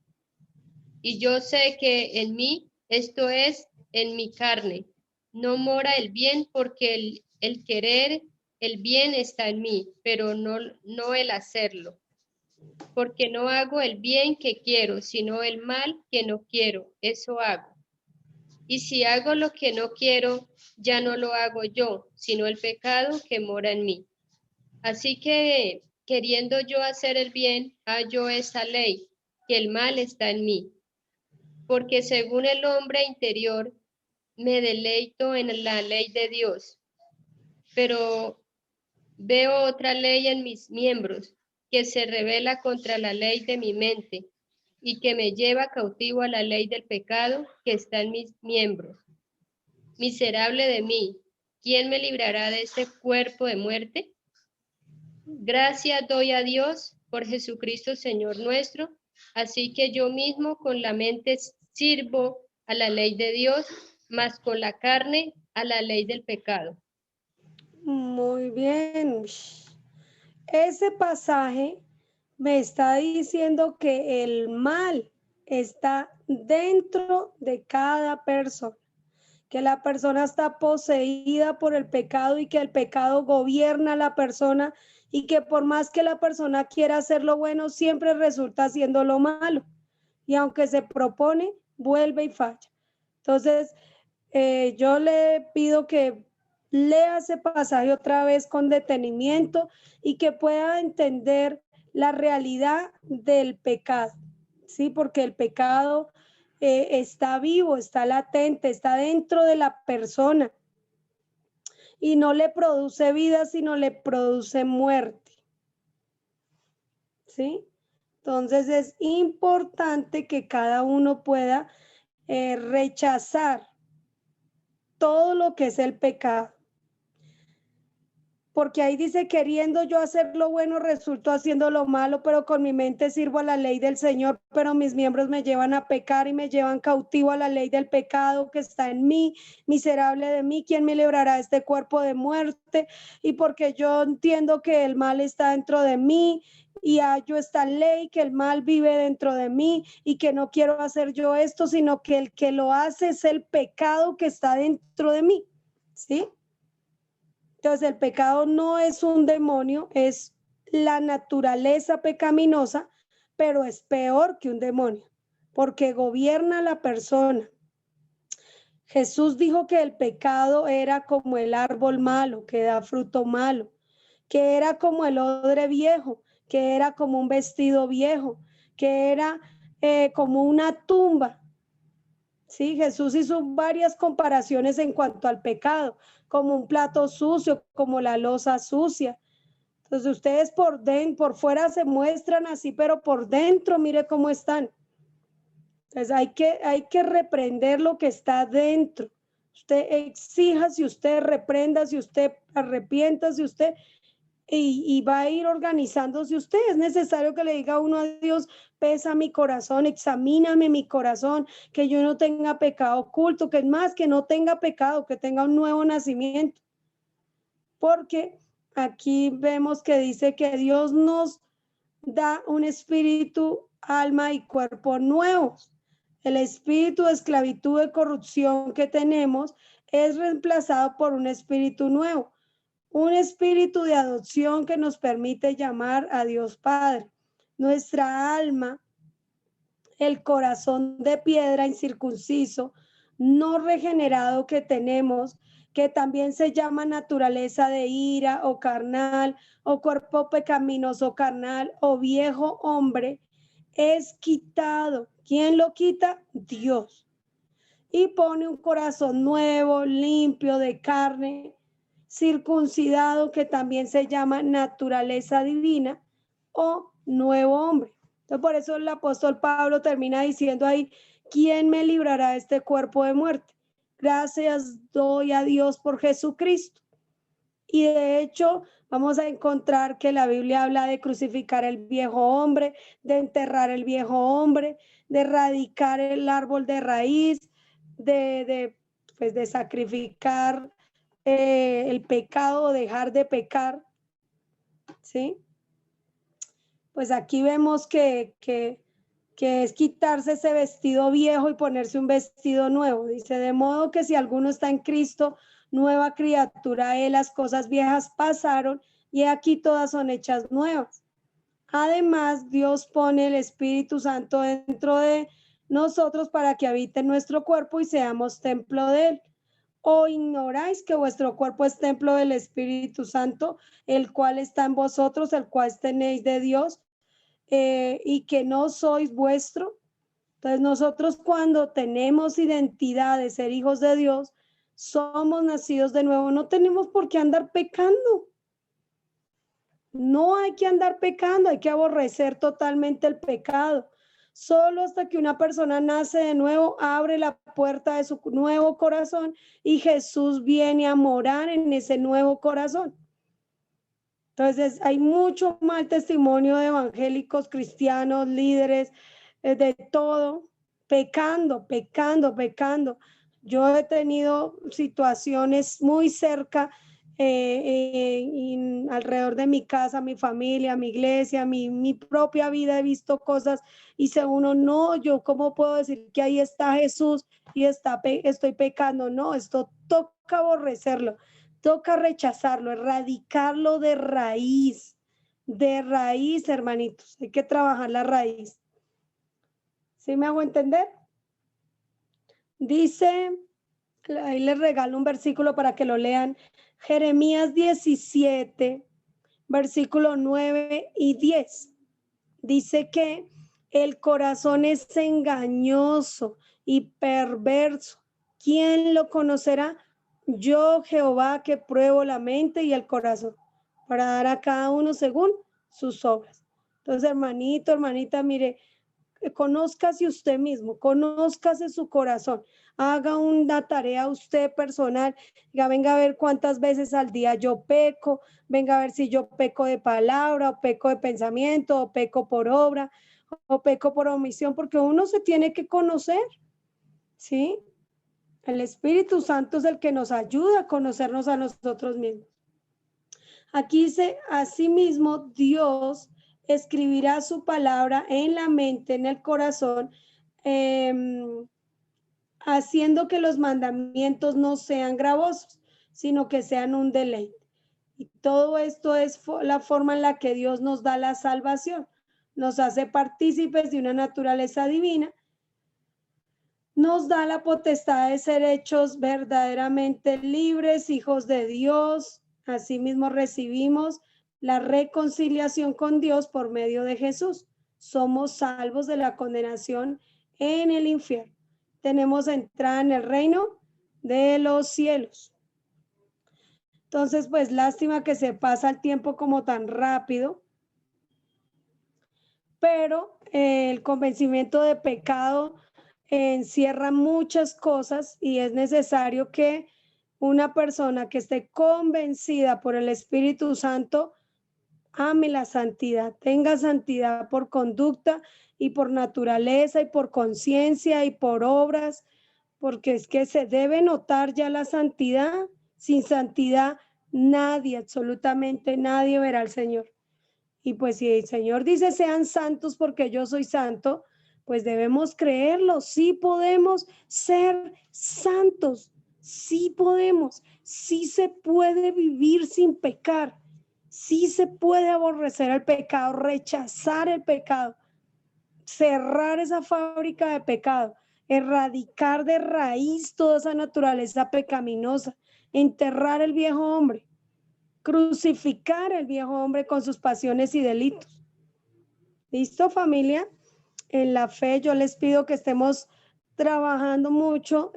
Y yo sé que en mí, esto es, en mi carne, no mora el bien, porque el querer el bien está en mí, pero no el hacerlo. Porque no hago el bien que quiero, sino el mal que no quiero, eso hago. Y si hago lo que no quiero, ya no lo hago yo, sino el pecado que mora en mí. Así que, queriendo yo hacer el bien, hallo esta ley, que el mal está en mí. Porque según el hombre interior, me deleito en la ley de Dios. Pero veo otra ley en mis miembros, que se revela contra la ley de mi mente y que me lleva cautivo a la ley del pecado que está en mis miembros. Miserable de mí, ¿quién me librará de este cuerpo de muerte? Gracias doy a Dios por Jesucristo Señor nuestro, así que yo mismo con la mente sirvo a la ley de Dios, mas con la carne a la ley del pecado. Muy bien. Ese pasaje me está diciendo que el mal está dentro de cada persona, que la persona está poseída por el pecado y que el pecado gobierna a la persona y que por más que la persona quiera hacer lo bueno, siempre resulta haciendo lo malo. Y aunque se propone, vuelve y falla. Entonces, yo le pido que lea ese pasaje otra vez con detenimiento y que pueda entender la realidad del pecado, ¿sí? Porque el pecado está vivo, está latente, está dentro de la persona y no le produce vida, sino le produce muerte, ¿sí? Entonces es importante que cada uno pueda rechazar todo lo que es el pecado. Porque ahí dice, queriendo yo hacer lo bueno, resulto haciendo lo malo, pero con mi mente sirvo a la ley del Señor, pero mis miembros me llevan a pecar y me llevan cautivo a la ley del pecado que está en mí. Miserable de mí, ¿quién me librará de este cuerpo de muerte? Y porque yo entiendo que el mal está dentro de mí y hallo esta ley, que el mal vive dentro de mí y que no quiero hacer yo esto, sino que el que lo hace es el pecado que está dentro de mí, ¿sí? Entonces el pecado no es un demonio, es la naturaleza pecaminosa, pero es peor que un demonio, porque gobierna a la persona. Jesús dijo que el pecado era como el árbol malo, que da fruto malo, que era como el odre viejo, que era como un vestido viejo, que era como una tumba. Sí, Jesús hizo varias comparaciones en cuanto al pecado, como un plato sucio, como la loza sucia. Entonces ustedes por fuera se muestran así, pero por dentro mire cómo están. Entonces hay que reprender lo que está dentro. Usted exija, si usted reprenda, si usted arrepienta, si usted... Y va a ir organizándose usted. Es necesario que le diga uno a Dios: pesa mi corazón, examíname mi corazón, que yo no tenga pecado oculto, que es más, que no tenga pecado, que tenga un nuevo nacimiento. Porque aquí vemos que dice que Dios nos da un espíritu, alma y cuerpo nuevos. El espíritu de esclavitud, de corrupción que tenemos es reemplazado por un espíritu nuevo. Un espíritu de adopción que nos permite llamar a Dios Padre. Nuestra alma, el corazón de piedra incircunciso, no regenerado que tenemos, que también se llama naturaleza de ira o carnal, o cuerpo pecaminoso carnal, o viejo hombre, es quitado. ¿Quién lo quita? Dios. Y pone un corazón nuevo, limpio, de carne, circuncidado, que también se llama naturaleza divina o nuevo hombre. Entonces, por eso el apóstol Pablo termina diciendo ahí: ¿quién me librará de este cuerpo de muerte? Gracias doy a Dios por Jesucristo. Y de hecho vamos a encontrar que la Biblia habla de crucificar el viejo hombre, de enterrar el viejo hombre, de erradicar el árbol de raíz, de sacrificar el pecado, dejar de pecar, ¿sí? Pues aquí vemos que es quitarse ese vestido viejo y ponerse un vestido nuevo. Dice: de modo que si alguno está en Cristo, nueva criatura es, las cosas viejas pasaron y aquí todas son hechas nuevas. Además, Dios pone el Espíritu Santo dentro de nosotros para que habite en nuestro cuerpo y seamos templo de él. ¿O ignoráis que vuestro cuerpo es templo del Espíritu Santo, el cual está en vosotros, el cual tenéis de Dios, y que no sois vuestro? Entonces nosotros, cuando tenemos identidad de ser hijos de Dios, somos nacidos de nuevo, no tenemos por qué andar pecando. No hay que andar pecando, hay que aborrecer totalmente el pecado. Solo hasta que una persona nace de nuevo, abre la puerta de su nuevo corazón y Jesús viene a morar en ese nuevo corazón. Entonces hay mucho mal testimonio de evangélicos, cristianos, líderes, de todo, pecando. Yo he tenido situaciones muy cerca, alrededor de mi casa, mi familia, mi iglesia, mi propia vida. He visto cosas y dice uno: no, yo cómo puedo decir que ahí está Jesús y estoy pecando. No, esto toca aborrecerlo, toca rechazarlo, erradicarlo de raíz, hermanitos. Hay que trabajar la raíz. ¿Sí me hago entender? Dice, ahí les regalo un versículo para que lo lean. Jeremías 17, versículo 9 y 10. Dice que el corazón es engañoso y perverso. ¿Quién lo conocerá? Yo, Jehová, que pruebo la mente y el corazón, para dar a cada uno según sus obras. Entonces, hermanito, hermanita, mire, conózcase usted mismo, conózcase su corazón, haga una tarea usted personal, diga: venga a ver cuántas veces al día yo peco, venga a ver si yo peco de palabra, o peco de pensamiento, o peco por obra, o peco por omisión, porque uno se tiene que conocer, ¿sí? El Espíritu Santo es el que nos ayuda a conocernos a nosotros mismos. Aquí dice: asimismo, Dios escribirá su palabra en la mente, en el corazón, haciendo que los mandamientos no sean gravosos, sino que sean un deleite. Y todo esto es la forma en la que Dios nos da la salvación. Nos hace partícipes de una naturaleza divina. Nos da la potestad de ser hechos verdaderamente libres, hijos de Dios. Asimismo recibimos la reconciliación con Dios por medio de Jesús. Somos salvos de la condenación en el infierno. Tenemos entrada en el reino de los cielos. Entonces, pues lástima que se pasa el tiempo como tan rápido, pero el convencimiento de pecado encierra muchas cosas y es necesario que una persona que esté convencida por el Espíritu Santo ame la santidad, tenga santidad por conducta y por naturaleza y por conciencia y por obras, porque es que se debe notar ya la santidad. Sin santidad nadie, absolutamente nadie verá al Señor. Y pues si el Señor dice sean santos porque yo soy santo, pues debemos creerlo. Sí podemos ser santos, sí podemos, sí se puede vivir sin pecar, sí se puede aborrecer el pecado, rechazar el pecado, cerrar esa fábrica de pecado, erradicar de raíz toda esa naturaleza pecaminosa, enterrar el viejo hombre, crucificar el viejo hombre con sus pasiones y delitos. ¿Listo, familia? En la fe yo les pido que estemos trabajando mucho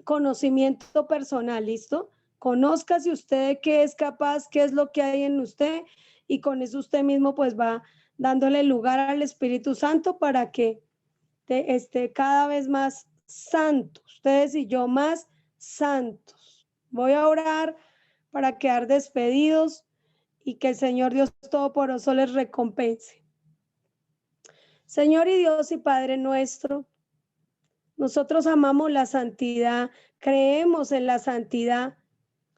conocimiento personal, ¿listo? Conózcase usted qué es capaz, qué es lo que hay en usted, y con eso usted mismo pues va dándole lugar al Espíritu Santo para que esté cada vez más santo, ustedes y yo más santos. Voy a orar para quedar despedidos y que el Señor Dios Todopoderoso les recompense. Señor y Dios y Padre nuestro, nosotros amamos la santidad, creemos en la santidad,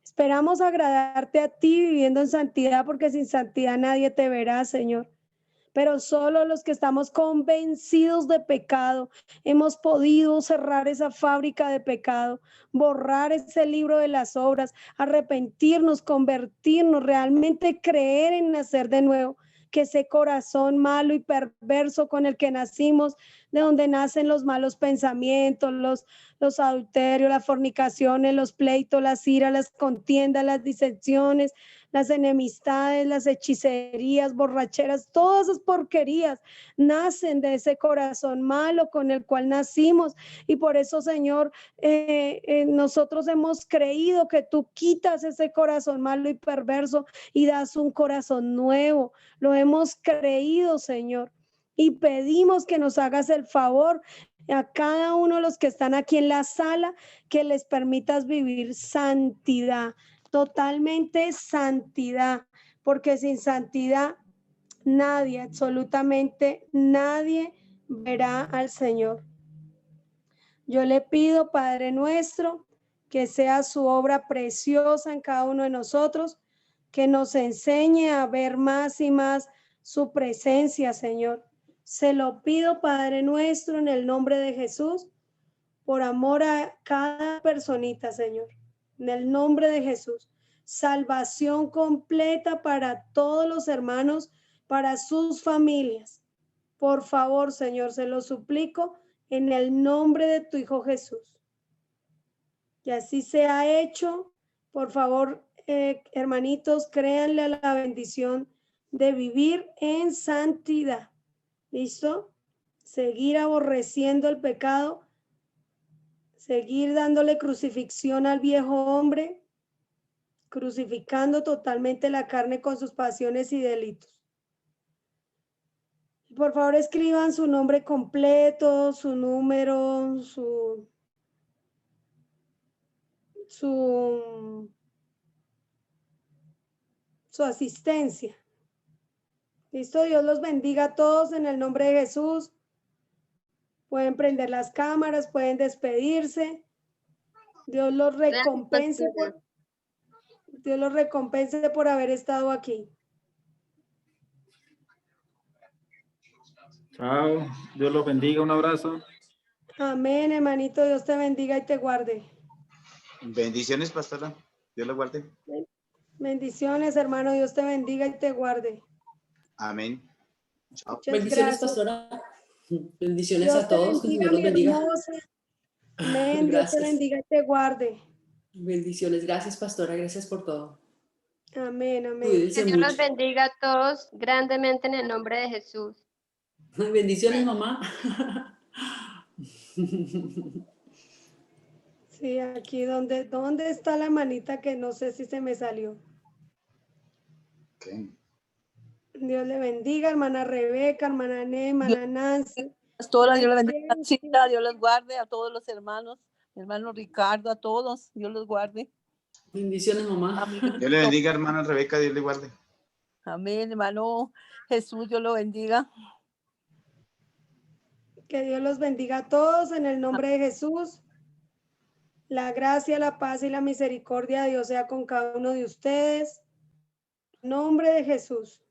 esperamos agradarte a ti viviendo en santidad, porque sin santidad nadie te verá, Señor. Pero solo los que estamos convencidos de pecado hemos podido cerrar esa fábrica de pecado, borrar ese libro de las obras, arrepentirnos, convertirnos, realmente creer en nacer de nuevo, que ese corazón malo y perverso con el que nacimos, de donde nacen los malos pensamientos, los adulterios, las fornicaciones, los pleitos, las iras, las contiendas, las disensiones, las enemistades, las hechicerías, borracheras, todas esas porquerías nacen de ese corazón malo con el cual nacimos. Y por eso, Señor, nosotros hemos creído que tú quitas ese corazón malo y perverso y das un corazón nuevo. Lo hemos creído, Señor, y pedimos que nos hagas el favor a cada uno de los que están aquí en la sala, que les permitas vivir santidad, totalmente santidad, porque sin santidad nadie, absolutamente nadie verá al Señor. Yo le pido, Padre nuestro, que sea su obra preciosa en cada uno de nosotros, que nos enseñe a ver más y más su presencia, Señor. Se lo pido, Padre nuestro, en el nombre de Jesús, por amor a cada personita, Señor. En el nombre de Jesús. Salvación completa para todos los hermanos, para sus familias. Por favor, Señor, se lo suplico en el nombre de tu Hijo Jesús. Que así sea hecho. Por favor, hermanitos, créanle a la bendición de vivir en santidad. ¿Listo? Seguir aborreciendo el pecado, seguir dándole crucifixión al viejo hombre, crucificando totalmente la carne con sus pasiones y delitos. Por favor, escriban su nombre completo, su número, su asistencia. Listo, Dios los bendiga a todos en el nombre de Jesús. Pueden prender las cámaras, pueden despedirse. Dios los recompense por haber estado aquí. Chao, Dios los bendiga, un abrazo. Amén, hermanito, Dios te bendiga y te guarde. Bendiciones, pastora. Dios la guarde. Bendiciones, hermano, Dios te bendiga y te guarde. Amén. Chao. Bendiciones, pastora. Bendiciones a todos, que Dios los bendiga. Amén, Dios te bendiga y te guarde. Bendiciones, gracias, pastora, gracias por todo. Amén, amén. Que Dios los bendiga a todos grandemente en el nombre de Jesús. Bendiciones, mamá. Sí, aquí ¿dónde está la manita que no sé si se me salió? Okay. Dios le bendiga, hermana Rebeca, hermana Né, hermana Nancy, Pastora, Dios les bendiga. Cita, Dios les guarde a todos los hermanos, mi hermano Ricardo, a todos, Dios los guarde. Bendiciones, mamá. Amén. Dios le bendiga, hermana Rebeca, Dios le guarde. Amén, hermano Jesús, Dios lo bendiga. Que Dios los bendiga a todos en el nombre de Jesús. La gracia, la paz y la misericordia de Dios sea con cada uno de ustedes. En nombre de Jesús.